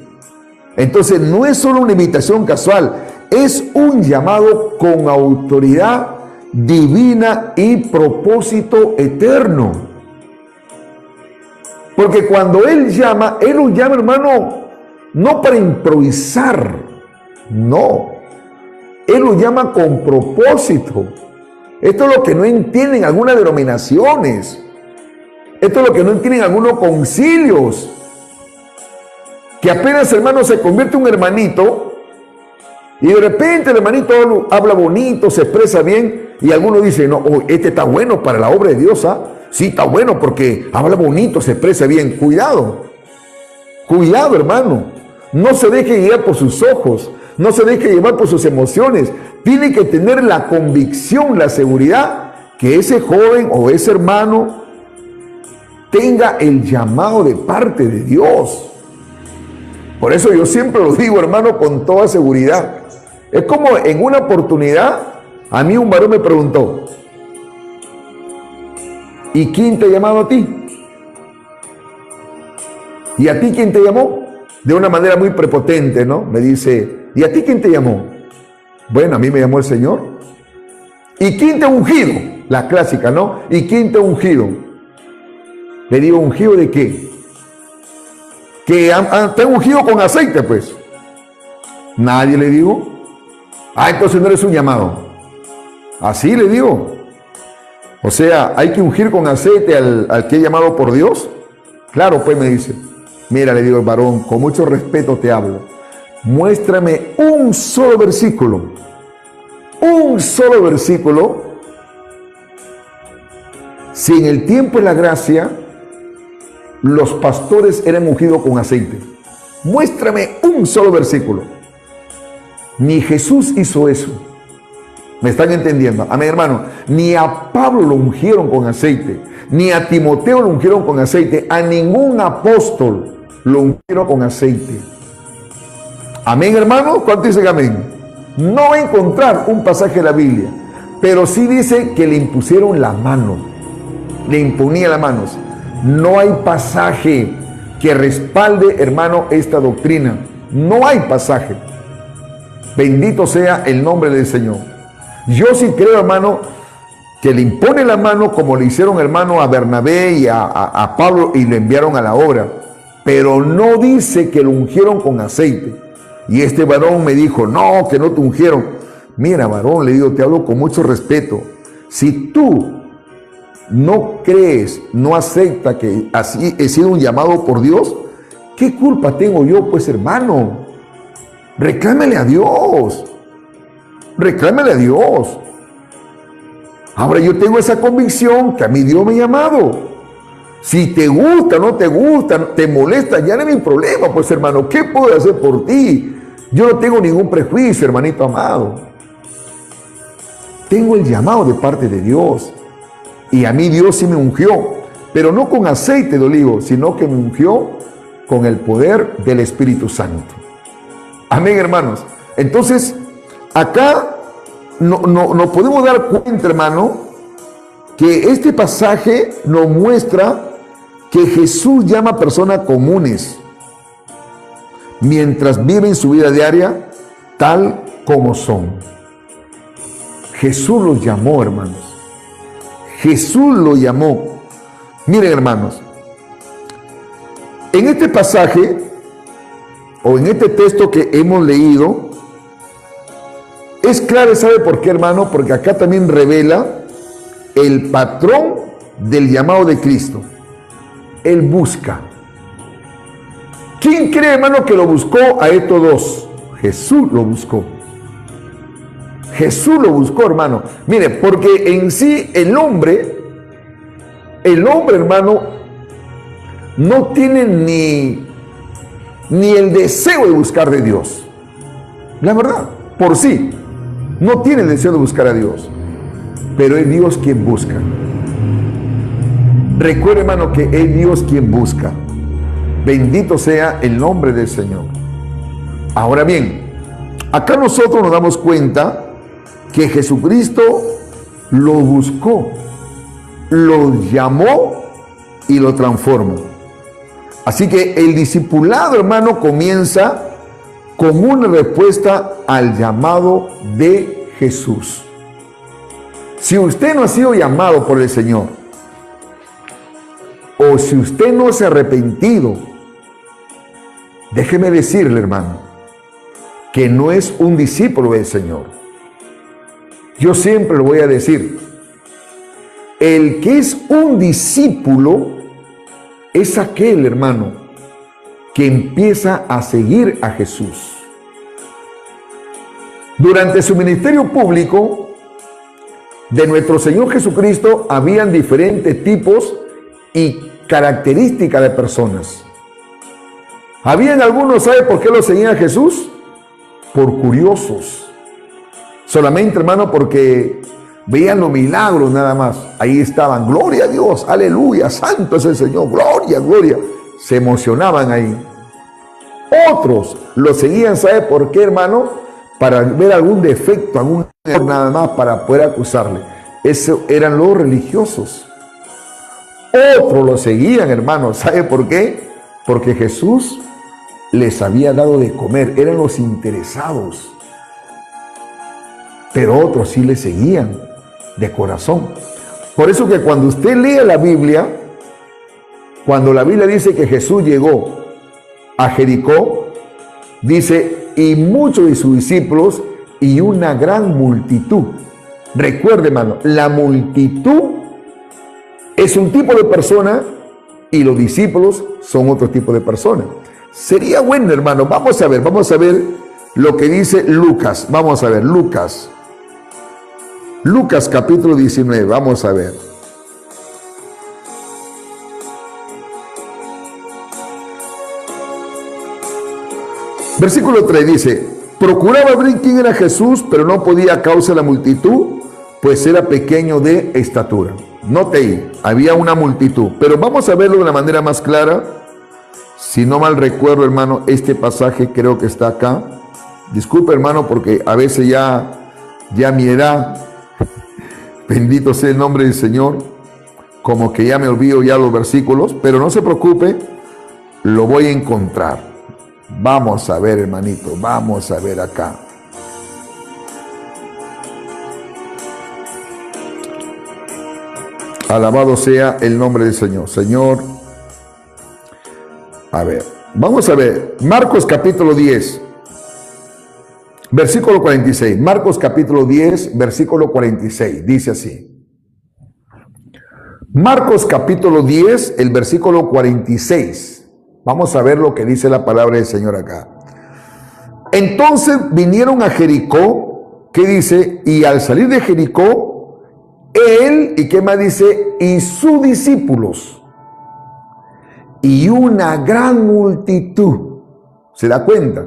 Entonces no es solo una invitación casual, es un llamado con autoridad divina y propósito eterno. Porque cuando Él llama, Él los llama, hermano, no para improvisar, no. Él los llama con propósito. Esto es lo que no entienden algunas denominaciones. Esto es lo que no entienden algunos concilios. Que apenas, hermano, se convierte un hermanito y de repente el hermanito habla bonito, se expresa bien y algunos dicen, no, oh, este está bueno para la obra de Dios, ¿ah? Sí, está bueno porque habla bonito, se expresa bien. Cuidado, cuidado, hermano. No se deje guiar por sus ojos, no se deje llevar por sus emociones. Tiene que tener la convicción, la seguridad que ese joven o ese hermano tenga el llamado de parte de Dios. Por eso yo siempre lo digo, hermano, con toda seguridad. Es como en una oportunidad, a mí un varón me preguntó, ¿y quién te ha llamado a ti? ¿Y a ti quién te llamó? De una manera muy prepotente, ¿no? Me dice, ¿y a ti quién te llamó? Bueno, a mí me llamó el Señor. ¿Y quién te ha ungido? La clásica, ¿no? ¿Y quién te ha ungido? Le digo, ¿ungido de qué? Que te han ungido con aceite, pues. Nadie, le digo. Ah, entonces no eres un llamado. Así le digo. O sea, hay que ungir con aceite al que he llamado por Dios. Claro, pues me dice. Mira, le digo el varón, con mucho respeto te hablo. Muéstrame un solo versículo. Un solo versículo. Si en el tiempo de la gracia los pastores eran ungidos con aceite. Muéstrame un solo versículo. Ni Jesús hizo eso. ¿Me están entendiendo? Amén, hermano. Ni a Pablo lo ungieron con aceite. Ni a Timoteo lo ungieron con aceite. A ningún apóstol lo ungieron con aceite. Amén, hermano. ¿Cuánto dicen amén? No va a encontrar un pasaje de la Biblia. Pero sí dice que le impusieron la mano, le imponía las manos. No hay pasaje que respalde, hermano, esta doctrina. No hay pasaje. Bendito sea el nombre del Señor. Yo sí creo, hermano, que le impone la mano como le hicieron, hermano, a Bernabé y a Pablo, y lo enviaron a la obra. Pero no dice que lo ungieron con aceite. Y este varón me dijo, no, que no te ungieron. Mira, varón, le digo, te hablo con mucho respeto. Si tú no crees, no aceptas que así he sido un llamado por Dios, ¿qué culpa tengo yo, pues, hermano? Reclámele a Dios. Reclámele a Dios. Ahora yo tengo esa convicción que a mí Dios me ha llamado. Si te gusta, no te gusta, te molesta, ya no es mi problema, pues, hermano. ¿Qué puedo hacer por ti? Yo no tengo ningún prejuicio, hermanito amado. Tengo el llamado de parte de Dios. Y a mí Dios sí me ungió, pero no con aceite de olivo, sino que me ungió con el poder del Espíritu Santo. Amén, hermanos. Entonces, acá no podemos dar cuenta, hermano, que este pasaje nos muestra que Jesús llama a personas comunes mientras viven su vida diaria tal como son. Jesús los llamó, hermanos. Jesús lo llamó. Miren, hermanos, en este pasaje o en este texto que hemos leído, es claro, ¿sabe por qué, hermano? Porque acá también revela el patrón del llamado de Cristo. Él busca. ¿Quién cree, hermano, que lo buscó a estos dos? Jesús lo buscó. Jesús lo buscó, hermano. Mire, porque en sí el hombre, hermano, no tiene ni el deseo de buscar de Dios. La verdad, por sí, no tiene el deseo de buscar a Dios. Pero es Dios quien busca. Recuerde, hermano, que es Dios quien busca. Bendito sea el nombre del Señor. Ahora bien, acá nosotros nos damos cuenta que Jesucristo lo buscó, lo llamó y lo transformó. Así que el discipulado, hermano, comienza con una respuesta al llamado de Jesús. Si usted no ha sido llamado por el Señor, o si usted no se ha arrepentido, déjeme decirle, hermano, que no es un discípulo del Señor. Yo siempre lo voy a decir. El que es un discípulo es aquel, hermano, que empieza a seguir a Jesús. Durante su ministerio público de nuestro Señor Jesucristo, habían diferentes tipos y características de personas. Habían algunos, ¿sabe por qué lo seguían a Jesús? Por curiosos. Solamente, hermano, porque veían los milagros nada más. Ahí estaban, gloria a Dios, aleluya, santo es el Señor, gloria, gloria. Se emocionaban ahí. Otros lo seguían, ¿sabe por qué, hermano? Para ver algún defecto, algún error nada más para poder acusarle. Eso eran los religiosos. Otros lo seguían, hermano. ¿Sabe por qué? Porque Jesús les había dado de comer. Eran los interesados. Pero otros sí le seguían de corazón. Por eso que cuando usted lee la Biblia, cuando la Biblia dice que Jesús llegó a Jericó, dice, y muchos de sus discípulos y una gran multitud. Recuerde, hermano, la multitud es un tipo de persona y los discípulos son otro tipo de persona. Sería bueno, hermano, vamos a ver lo que dice Lucas. Vamos a ver, Lucas capítulo 19, vamos a ver. Versículo 3 dice, procuraba ver quién era Jesús, pero no podía a causa de la multitud, pues era pequeño de estatura. Note ahí, había una multitud, pero vamos a verlo de una manera más clara. Si no mal recuerdo, hermano, este pasaje creo que está acá. Disculpe, hermano, porque a veces ya mi edad Bendito sea el nombre del Señor. Como que ya me olvido ya los versículos, pero no se preocupe, lo voy a encontrar. Vamos a ver, hermanito, vamos a ver acá. Alabado sea el nombre del Señor. Señor, a ver, vamos a ver, Marcos capítulo 10, versículo 46. Marcos capítulo 10, versículo 46, dice así. Marcos capítulo 10, el versículo 46. Vamos a ver lo que dice la palabra del Señor acá. Entonces vinieron a Jericó, ¿qué dice? Y al salir de Jericó, él, ¿y qué más dice? Y sus discípulos, y una gran multitud. ¿Se da cuenta?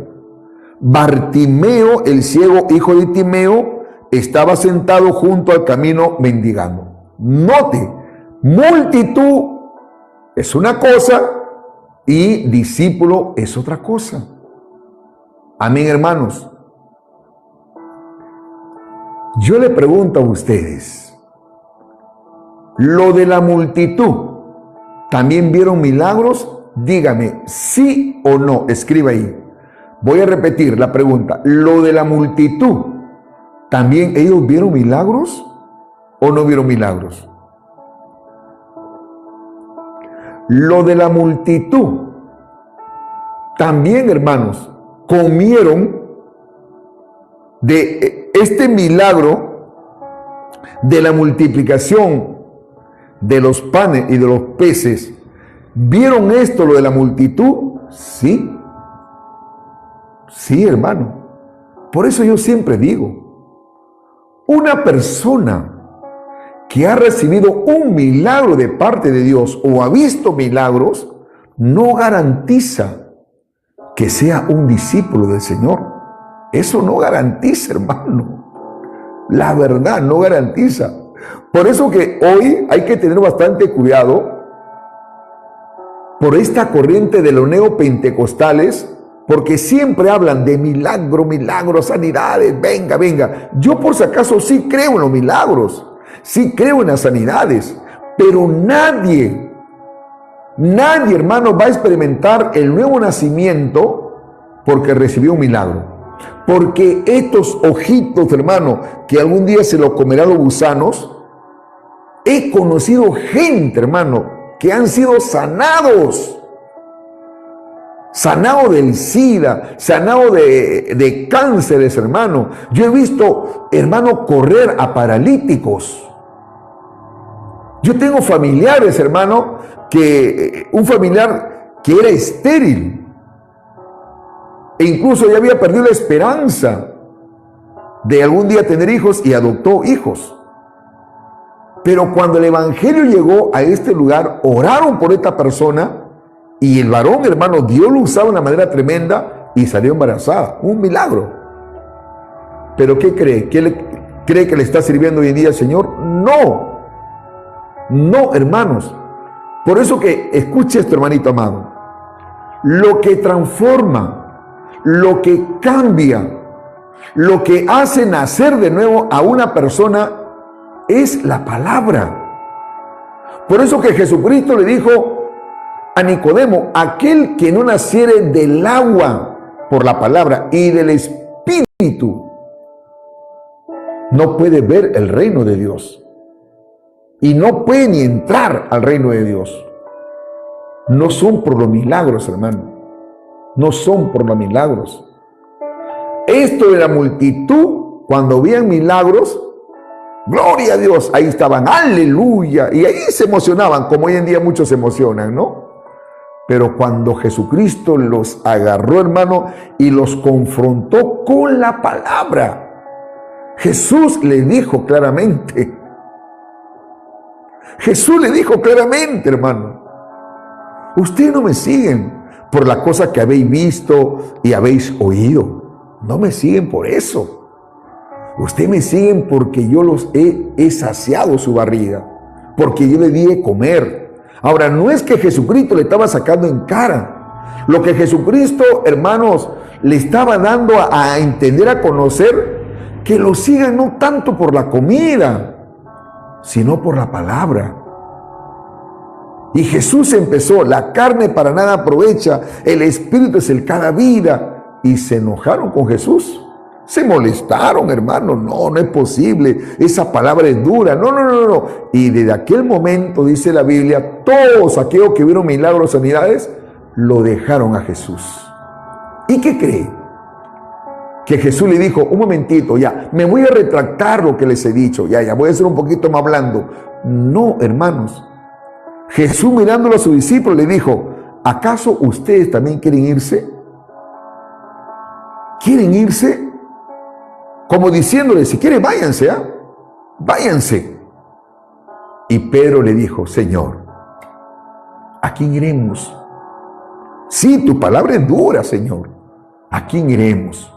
Bartimeo, el ciego hijo de Timeo, estaba sentado junto al camino mendigando. Note, multitud es una cosa y discípulo es otra cosa. Amén, hermanos. Yo le pregunto a ustedes, lo de la multitud, ¿también vieron milagros? Dígame, sí o no, escriba ahí. Voy a repetir la pregunta. Lo de la multitud, ¿también ellos vieron milagros o no vieron milagros? Lo de la multitud, también, hermanos, comieron de este milagro de la multiplicación de los panes y de los peces. ¿Vieron esto, lo de la multitud? Sí. Sí, hermano. Por eso yo siempre digo, una persona que ha recibido un milagro de parte de Dios o ha visto milagros, no garantiza que sea un discípulo del Señor. Eso no garantiza, hermano. La verdad no garantiza. Por eso que hoy hay que tener bastante cuidado por esta corriente de los neopentecostales, porque siempre hablan de milagros, sanidades, venga. Yo por si acaso sí creo en los milagros, sí creo en las sanidades, pero nadie, hermano, va a experimentar el nuevo nacimiento porque recibió un milagro. Porque estos ojitos, hermano, que algún día se lo comerán los gusanos, he conocido gente, hermano, que han sido sanados del SIDA, sanado de cánceres, hermano. Yo he visto, hermano, correr a paralíticos. Yo tengo familiares, hermano, un familiar que era estéril e incluso ya había perdido la esperanza de algún día tener hijos y adoptó hijos. Pero cuando el evangelio llegó a este lugar, oraron por esta persona y el varón, hermano, Dios lo usaba de una manera tremenda y salió embarazada. Un milagro. ¿Pero qué cree? ¿Cree que le está sirviendo hoy en día al Señor? No. No, hermanos. Por eso que escuche esto, hermanito amado. Lo que transforma, lo que cambia, lo que hace nacer de nuevo a una persona es la palabra. Por eso que Jesucristo le dijo a Nicodemo, aquel que no naciere del agua por la palabra y del Espíritu, no puede ver el reino de Dios. Y no puede ni entrar al reino de Dios. No son por los milagros, hermano. No son por los milagros. Esto de la multitud, cuando veían milagros, gloria a Dios, ahí estaban, aleluya, y ahí se emocionaban, como hoy en día muchos se emocionan, ¿no? Pero cuando Jesucristo los agarró, hermano, y los confrontó con la palabra, Jesús le dijo claramente, hermano, ustedes no me siguen por la cosa que habéis visto y habéis oído, no me siguen por eso. Ustedes me siguen porque yo los he saciado su barriga, porque yo le di de comer. Ahora, no es que Jesucristo le estaba sacando en cara. Lo que Jesucristo, hermanos, le estaba dando a entender, a conocer, que lo sigan no tanto por la comida, sino por la palabra. Y Jesús empezó: la carne para nada aprovecha, el espíritu es el que da vida. Y se enojaron con Jesús. Se molestaron, hermano. No, no es posible. Esa palabra es dura. No, no, no, no. Y desde aquel momento, dice la Biblia, todos aquellos que vieron milagros, sanidades, lo dejaron a Jesús. ¿Y qué cree? Que Jesús le dijo: un momentito, ya, me voy a retractar lo que les he dicho. Ya, voy a ser un poquito más blando. No, hermanos. Jesús, mirándolo a sus discípulos, le dijo: ¿acaso ustedes también quieren irse? ¿Quieren irse? Como diciéndole: si quieren, váyanse, ¿ah? Váyanse. Y Pedro le dijo: Señor, ¿a quién iremos? Sí, tu palabra es dura, Señor. ¿A quién iremos?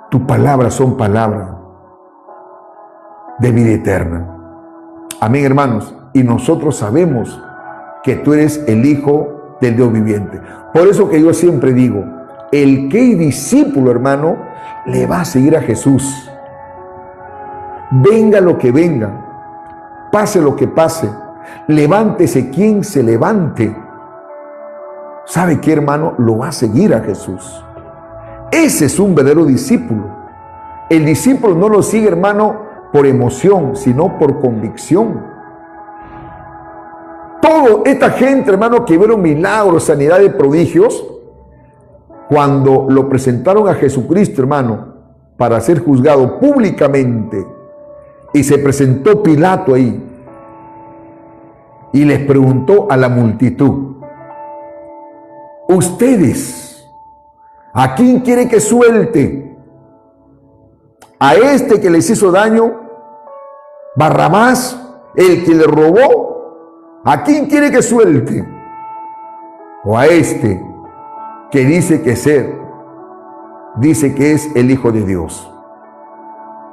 Tu palabra son palabras de vida eterna. Amén, hermanos. Y nosotros sabemos que tú eres el Hijo del Dios viviente. Por eso que yo siempre digo: el que es discípulo, hermano, le va a seguir a Jesús. Venga lo que venga, pase lo que pase, levántese quien se levante. ¿Sabe qué, hermano? Lo va a seguir a Jesús. Ese es un verdadero discípulo. El discípulo no lo sigue, hermano, por emoción, sino por convicción. Toda esta gente, hermano, que vieron milagros, sanidades, prodigios, cuando lo presentaron a Jesucristo, hermano, para ser juzgado públicamente, y se presentó Pilato ahí, y les preguntó a la multitud: ustedes, ¿a quién quiere que suelte? ¿A este que les hizo daño? ¿Barrabás, el que le robó? ¿A quién quiere que suelte? ¿O a este que dice que es el Hijo de Dios?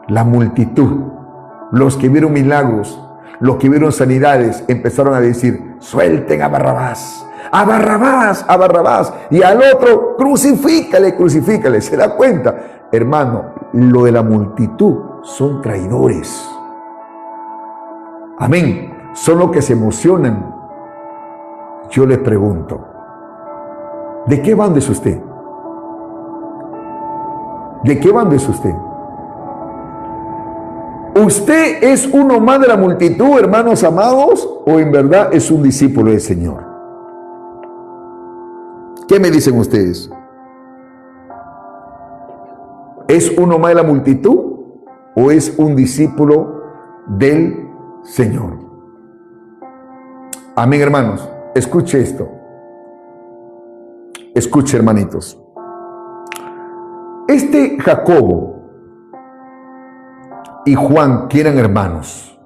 La multitud, los que vieron milagros, los que vieron sanidades, empezaron a decir: suelten a Barrabás, a Barrabás, a Barrabás. Y al otro: crucifícale, crucifícale. ¿Se da cuenta? Hermano, lo de la multitud son traidores. Amén. Son los que se emocionan. Yo les pregunto: ¿de qué bando es usted? ¿De qué bando es usted? ¿Usted es uno más de la multitud, hermanos amados, o en verdad es un discípulo del Señor? ¿Qué me dicen ustedes? ¿Es uno más de la multitud o es un discípulo del Señor? Amén, hermanos. Escuche esto. Escuche, hermanitos. Este Jacobo y Juan, que eran hermanos,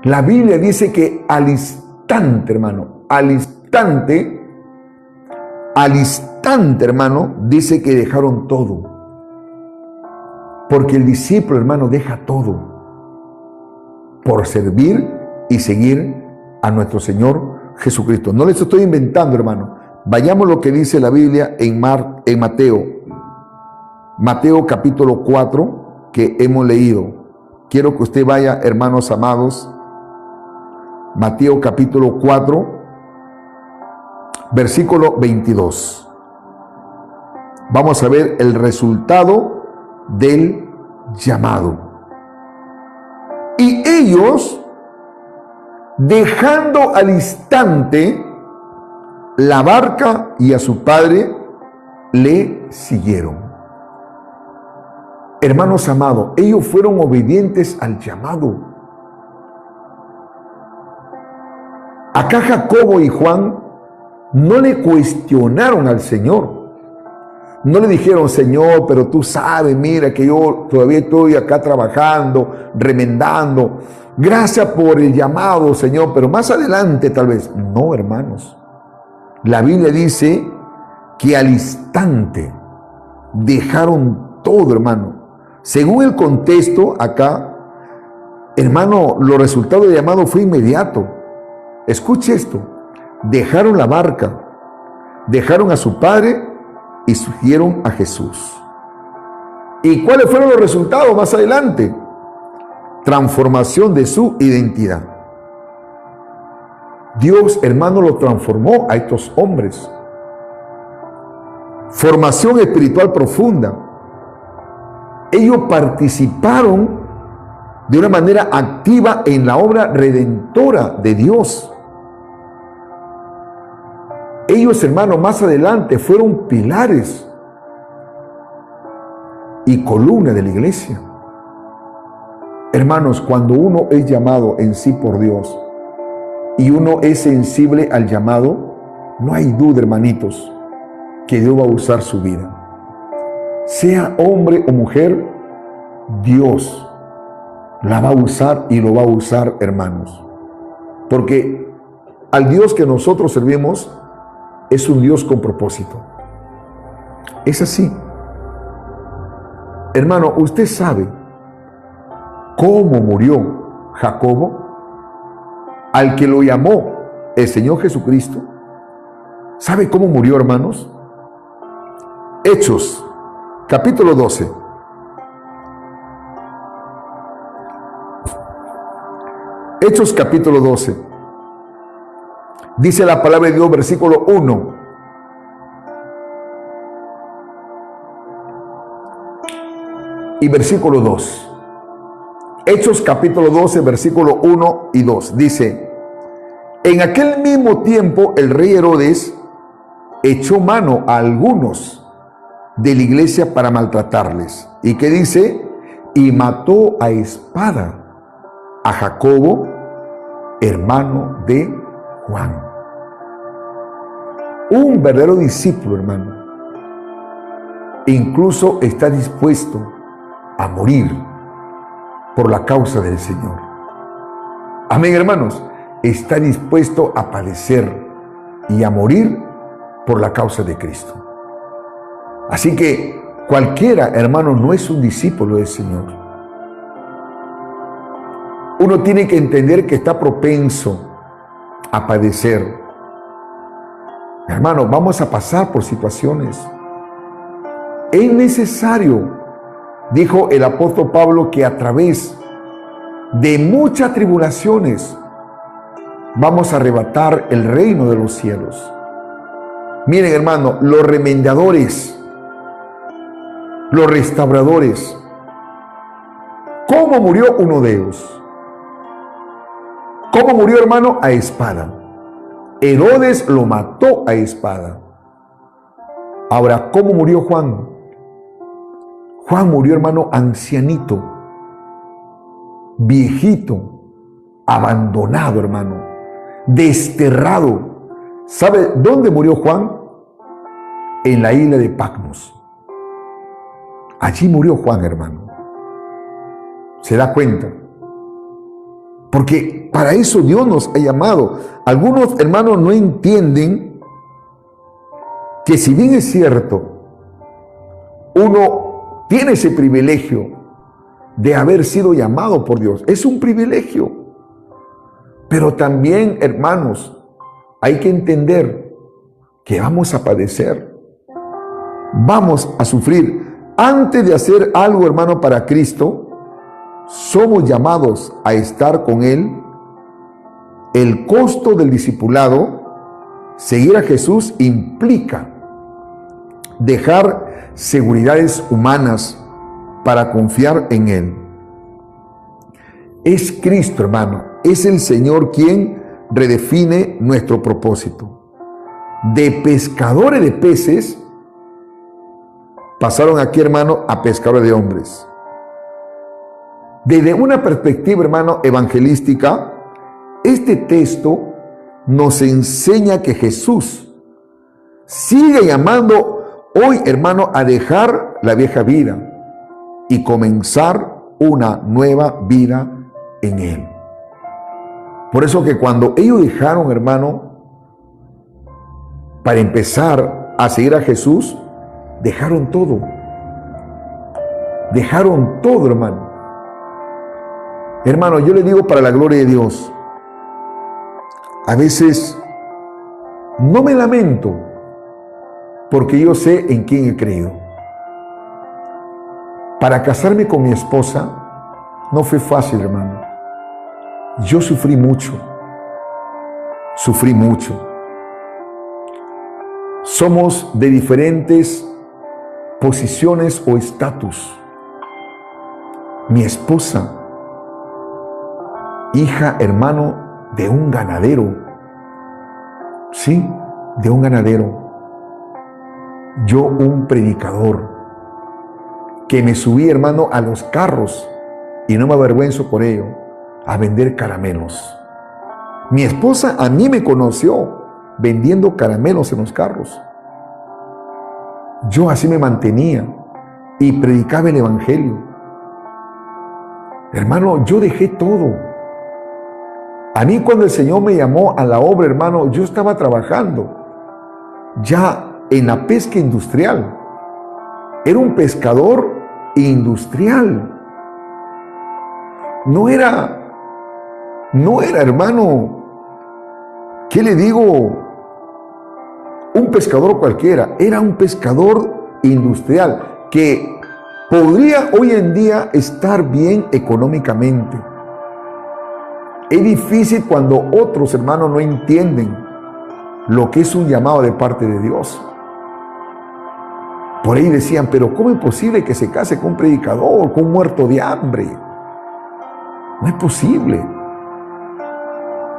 la Biblia dice que al instante, hermano, al instante, hermano, dice que dejaron todo. Porque el discípulo, hermano, deja todo por servir y seguir a nuestro Señor Jesucristo. No les estoy inventando, hermano. Vayamos a lo que dice la Biblia en Mateo. Mateo capítulo 4, que hemos leído. Quiero que usted vaya, hermanos amados. Mateo capítulo 4, versículo 22. Vamos a ver el resultado del llamado. Y ellos, dejando al instante la barca y a su padre, le siguieron. Hermanos amados, ellos fueron obedientes al llamado. Acá Jacobo y Juan no le cuestionaron al Señor. No le dijeron: Señor, pero tú sabes, mira que yo todavía estoy acá trabajando, remendando. Gracias por el llamado, Señor, pero más adelante tal vez. No, hermanos. La Biblia dice que al instante dejaron todo, hermano. Según el contexto acá, hermano, los resultados del llamado fue inmediato. Escuche esto. Dejaron la barca, dejaron a su padre y siguieron a Jesús. ¿Y cuáles fueron los resultados más adelante? Transformación de su identidad. Dios, hermano, lo transformó a estos hombres. Formación espiritual profunda. Ellos participaron de una manera activa en la obra redentora de Dios. Ellos, hermano, más adelante fueron pilares y columna de la iglesia. Hermanos, cuando uno es llamado en sí por Dios y uno es sensible al llamado, no hay duda, hermanitos, que Dios va a usar su vida. Sea hombre o mujer, Dios la va a usar y lo va a usar, hermanos. Porque al Dios que nosotros servimos es un Dios con propósito. Es así. Hermano, usted sabe cómo murió Jacobo, al que lo llamó el Señor Jesucristo. ¿Sabe cómo murió, hermanos? Hechos, capítulo 12. Hechos, capítulo 12. Dice la palabra de Dios, versículo 1. Y versículo 2. Hechos capítulo 12, versículo 1 y 2. Dice: en aquel mismo tiempo el rey Herodes echó mano a algunos de la iglesia para maltratarles. ¿Y qué dice? Y mató a espada a Jacobo, hermano de Juan. Un verdadero discípulo, hermano, incluso está dispuesto a morir por la causa del Señor. Amén, hermanos. Está dispuesto a padecer y a morir por la causa de Cristo. Así que cualquiera, hermano, no es un discípulo del Señor. Uno tiene que entender que está propenso a padecer. Hermano, vamos a pasar por situaciones. Es necesario, dijo el apóstol Pablo, que a través de muchas tribulaciones vamos a arrebatar el reino de los cielos. Miren, hermano, los remendadores, los restauradores, ¿cómo murió uno de ellos? ¿Cómo murió, hermano? A espada. Herodes lo mató a espada. Ahora, ¿cómo murió Juan? Juan murió, hermano, ancianito, viejito, abandonado, hermano, desterrado. ¿Sabe dónde murió Juan? En la isla de Patmos. Allí murió Juan, hermano. ¿Se da cuenta? Porque para eso Dios nos ha llamado. Algunos, hermanos, no entienden que, si bien es cierto, uno tiene ese privilegio de haber sido llamado por Dios. Es un privilegio. Pero también, hermanos, hay que entender que vamos a padecer. Vamos a sufrir. Antes de hacer algo, hermano, para Cristo, somos llamados a estar con Él. El costo del discipulado, seguir a Jesús, implica dejar seguridades humanas para confiar en Él. Es Cristo, hermano, es el Señor quien redefine nuestro propósito. De pescadores de peces pasaron aquí, hermano, a pescadores de hombres. Desde una perspectiva, hermano, evangelística, este texto nos enseña que Jesús sigue llamando hoy, hermano, a dejar la vieja vida y comenzar una nueva vida en Él. Por eso que cuando ellos dejaron, hermano, para empezar a seguir a Jesús, dejaron todo. Dejaron todo, hermano. Hermano, yo le digo, para la gloria de Dios, a veces no me lamento porque yo sé en quién he creído. Para casarme con mi esposa no fue fácil, hermano. Yo sufrí mucho. Sufrí mucho. Somos de diferentes posiciones o estatus. Mi esposa, hija, hermano, de un ganadero. Sí, de un ganadero. Yo, un predicador, que me subí, hermano, a los carros, y no me avergüenzo por ello, a vender caramelos. Mi esposa a mí me conoció vendiendo caramelos en los carros. Yo así me mantenía y predicaba el evangelio. Hermano, yo dejé todo. A mí cuando el Señor me llamó a la obra, hermano, yo estaba trabajando ya en la pesca industrial. Era un pescador industrial. No era, hermano, ¿qué le digo? Un pescador cualquiera. Era un pescador industrial que podría hoy en día estar bien económicamente. Es difícil cuando otros hermanos no entienden lo que es un llamado de parte de Dios. Por ahí decían, pero ¿cómo es posible que se case con un predicador, con un muerto de hambre? No es posible.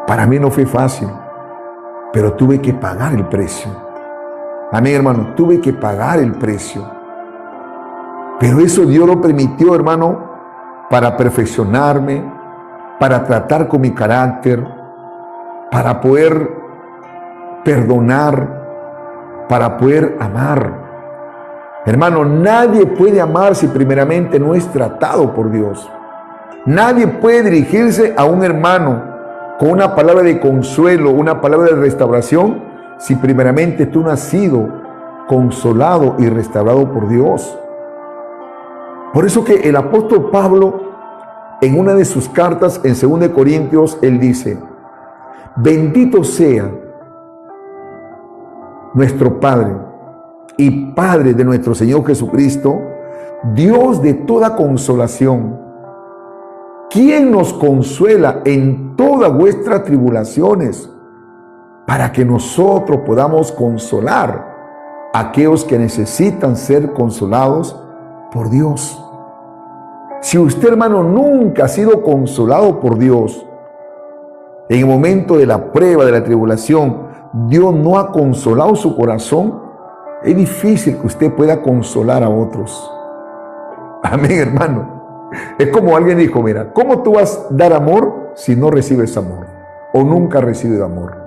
Para mí no fue fácil, pero tuve que pagar el precio. Amén, hermano, tuve que pagar el precio. Pero eso Dios lo permitió, hermano, para perfeccionarme, para tratar con mi carácter, para poder perdonar, para poder amar. Hermano, nadie puede amar si primeramente no es tratado por Dios. Nadie puede dirigirse a un hermano con una palabra de consuelo, una palabra de restauración, si primeramente tú no has sido consolado y restaurado por Dios. Por eso que el apóstol Pablo, en una de sus cartas, en 2 Corintios, él dice, bendito sea nuestro Padre y Padre de nuestro Señor Jesucristo, Dios de toda consolación, quien nos consuela en todas vuestras tribulaciones, para que nosotros podamos consolar a aquellos que necesitan ser consolados por Dios. Si usted, hermano, nunca ha sido consolado por Dios, en el momento de la prueba, de la tribulación, Dios no ha consolado su corazón, es difícil que usted pueda consolar a otros. Amén, hermano. Es como alguien dijo, mira, ¿cómo tú vas a dar amor si no recibes amor? O nunca has recibido amor.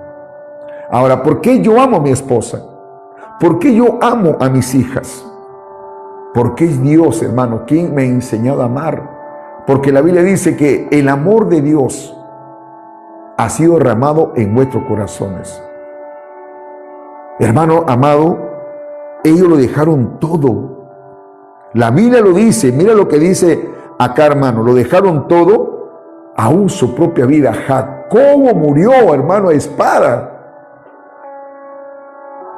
Ahora, ¿por qué yo amo a mi esposa? ¿Por qué yo amo a mis hijas? Porque es Dios, hermano, quien me ha enseñado a amar. Porque la Biblia dice que el amor de Dios ha sido derramado en vuestros corazones. Hermano amado, ellos lo dejaron todo. La Biblia lo dice, mira lo que dice acá, hermano, lo dejaron todo, aún su propia vida. Jacobo murió, hermano, a espada.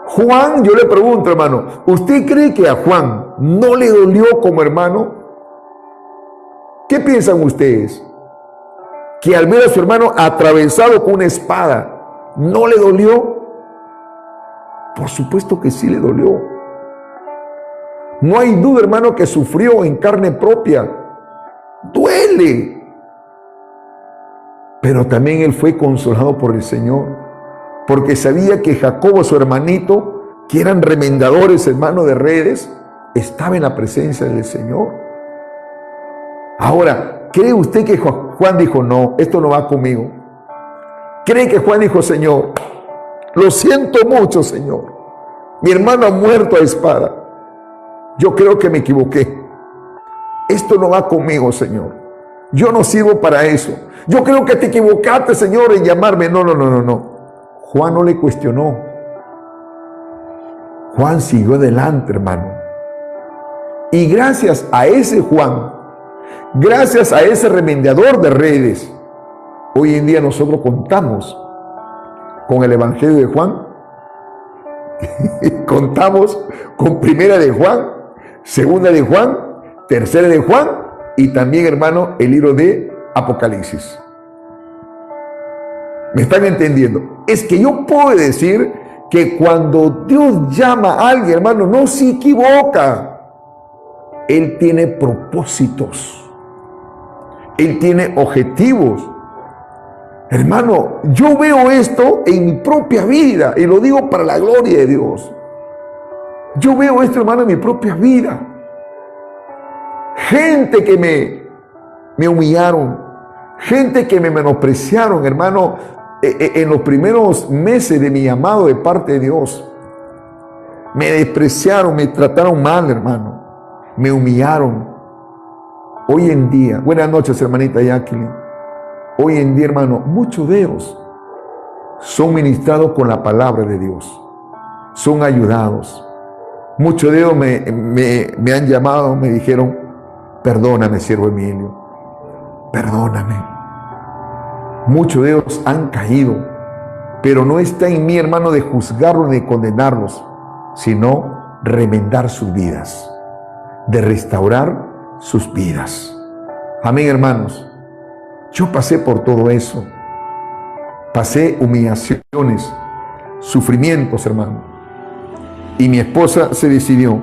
Juan, yo le pregunto, hermano, ¿usted cree que a Juan no le dolió como hermano? ¿Qué piensan ustedes? Que al ver a su hermano atravesado con una espada, ¿no le dolió? Por supuesto que sí le dolió. No hay duda, hermano, que sufrió en carne propia. Duele. Pero también él fue consolado por el Señor, porque sabía que Jacobo, su hermanito, que eran remendadores, hermano, de redes, estaba en la presencia del Señor. Ahora, ¿cree usted que Juan dijo, no, esto no va conmigo? ¿Cree que Juan dijo, Señor, lo siento mucho, Señor, mi hermano ha muerto a espada, yo creo que me equivoqué, esto no va conmigo, Señor, yo no sirvo para eso, yo creo que te equivocaste, Señor, en llamarme? No. Juan no le cuestionó. Juan siguió adelante, hermano. Y gracias a ese Juan, gracias a ese remendador de redes, hoy en día nosotros contamos con el Evangelio de Juan. Contamos con Primera de Juan, Segunda de Juan, Tercera de Juan y también, hermano, el libro de Apocalipsis. ¿Me están entendiendo? Es que yo puedo decir que cuando Dios llama a alguien, hermano, no se equivoca. Él tiene propósitos. Él tiene objetivos. Hermano, yo veo esto en mi propia vida y lo digo para la gloria de Dios. Yo veo esto, hermano, en mi propia vida. Gente que me humillaron, gente que me menospreciaron, hermano, en los primeros meses de mi llamado de parte de Dios. Me despreciaron, me trataron mal, hermano. Me humillaron. Hoy en día, buenas noches, hermanita Jacqueline. Hoy en día, hermano, muchos de ellos son ministrados con la palabra de Dios. Son ayudados. Muchos de ellos me han llamado, me dijeron, perdóname, siervo Emilio, perdóname. Muchos de ellos han caído, pero no está en mí, hermano, de juzgarlos ni de condenarlos, sino remendar sus vidas, de restaurar sus vidas. Amén, hermanos. Yo pasé por todo eso. Pasé humillaciones, sufrimientos, hermano. Y mi esposa se decidió.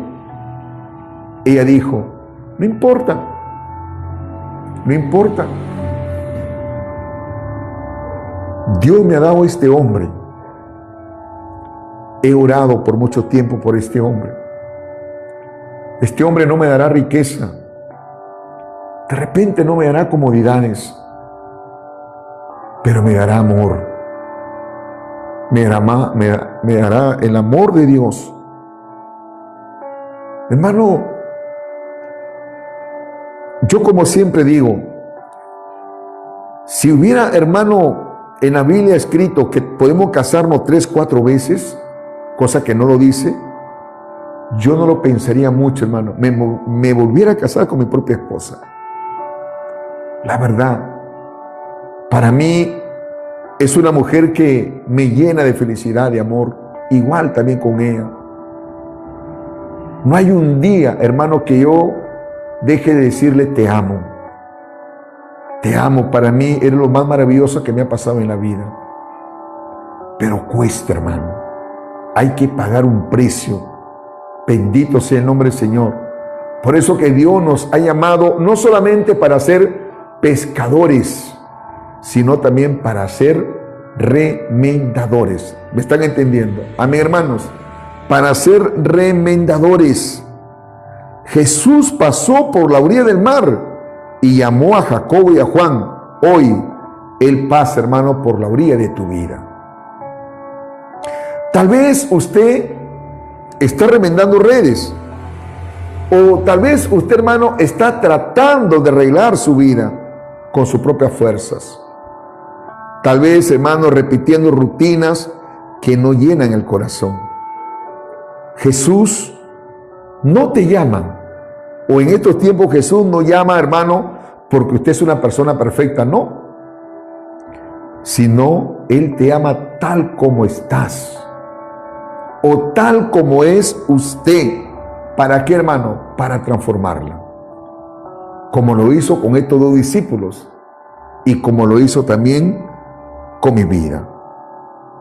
Ella dijo, no importa. No importa. Dios me ha dado este hombre. He orado por mucho tiempo por este hombre. Este hombre no me dará riqueza. De repente no me dará comodidades. Pero me dará amor. Me dará el amor de Dios. Hermano, yo como siempre digo, si hubiera, hermano, en la Biblia escrito que podemos casarnos 3, 4 veces, cosa que no lo dice, yo no lo pensaría mucho, hermano. Me volviera a casar con mi propia esposa. La verdad, para mí es una mujer que me llena de felicidad, de amor, igual también con ella. No hay un día, hermano, que yo deje de decirle te amo. Te amo, para mí es lo más maravilloso que me ha pasado en la vida. Pero cuesta, hermano. Hay que pagar un precio. Bendito sea el nombre del Señor. Por eso que Dios nos ha llamado no solamente para ser pescadores, sino también para ser remendadores. ¿Me están entendiendo? Amén, hermanos. Para ser remendadores. Jesús pasó por la orilla del mar y llamó a Jacobo y a Juan. Hoy Él pasa, hermano, por la orilla de tu vida. Tal vez usted está remendando redes. O tal vez usted, hermano, está tratando de arreglar su vida con sus propias fuerzas. Tal vez, hermano, repitiendo rutinas que no llenan el corazón. Jesús no te llama, o en estos tiempos Jesús no llama, hermano, porque usted es una persona perfecta, no. Sino Él te ama tal como estás, o tal como es usted. ¿Para qué, hermano? Para transformarla. Como lo hizo con estos 2 discípulos y como lo hizo también con mi vida.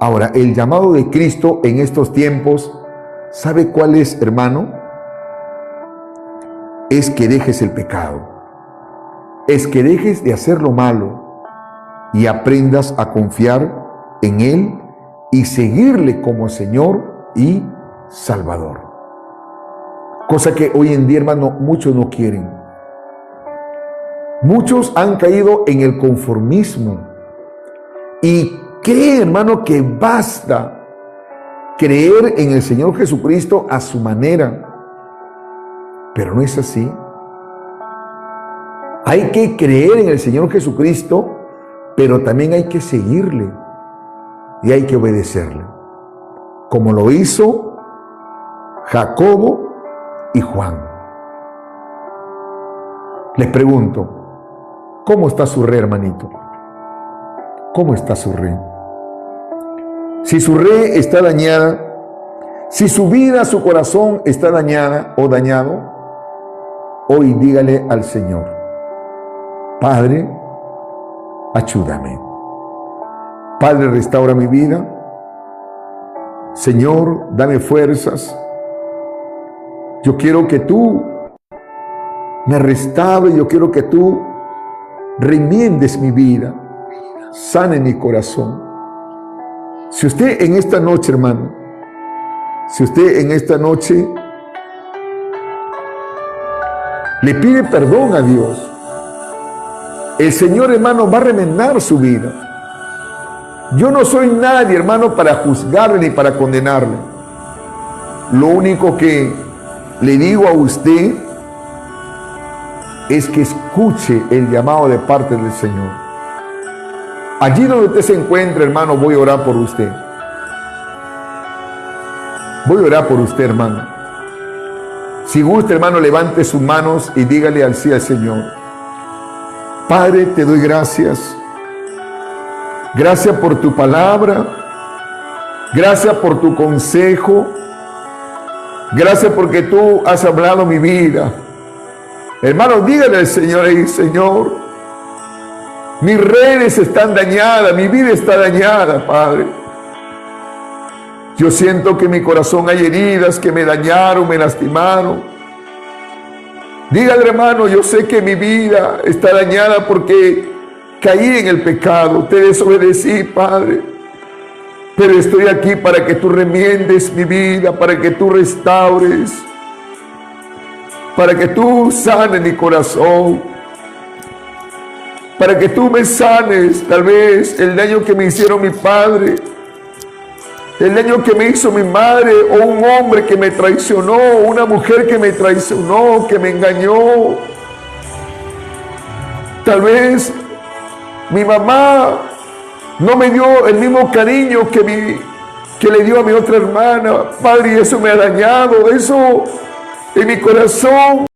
Ahora, el llamado de Cristo en estos tiempos, ¿sabe cuál es, hermano? Es que dejes el pecado. Es que dejes de hacer lo malo y aprendas a confiar en Él y seguirle como Señor y Salvador. Cosa que hoy en día, hermano, muchos no quieren. Muchos han caído en el conformismo y creen, hermano, que basta creer en el Señor Jesucristo a su manera. Pero no es así. Hay que creer en el Señor Jesucristo, pero también hay que seguirle y hay que obedecerle. Como lo hizo Jacobo y Juan. Les pregunto, ¿cómo está su red, hermanito? ¿Cómo está su red? Si su red está dañada, si su vida, su corazón está dañada o dañado, hoy dígale al Señor: Padre, ayúdame. Padre, restaura mi vida. Señor, dame fuerzas. Yo quiero que tú me restaures, yo quiero que tú remiendes mi vida, sane mi corazón. Si usted en esta noche, hermano, si usted en esta noche le pide perdón a Dios, el Señor, hermano, va a remendar su vida. Yo no soy nadie, hermano, para juzgarle ni para condenarle. Lo único que le digo a usted es que escuche el llamado de parte del Señor. Allí donde usted se encuentra, hermano, voy a orar por usted. Voy a orar por usted, hermano. Si gusta, hermano, levante sus manos y dígale al sí al Señor: Padre, te doy gracias. Gracias por tu palabra. Gracias por tu consejo. Gracias porque tú has hablado mi vida. Hermano, dígale al Señor ahí: Señor, mis redes están dañadas, mi vida está dañada, Padre. Yo siento que en mi corazón hay heridas que me dañaron, me lastimaron. Dígale, hermano: yo sé que mi vida está dañada porque caí en el pecado, te desobedecí, Padre. Pero estoy aquí para que tú remiendes mi vida, para que tú restaures, para que tú sanes mi corazón, para que tú me sanes tal vez el daño que me hicieron mi padre, el daño que me hizo mi madre, o un hombre que me traicionó, una mujer que me traicionó, que me engañó. Tal vez mi mamá no me dio el mismo cariño que le dio a mi otra hermana. Padre, y eso me ha dañado, eso en mi corazón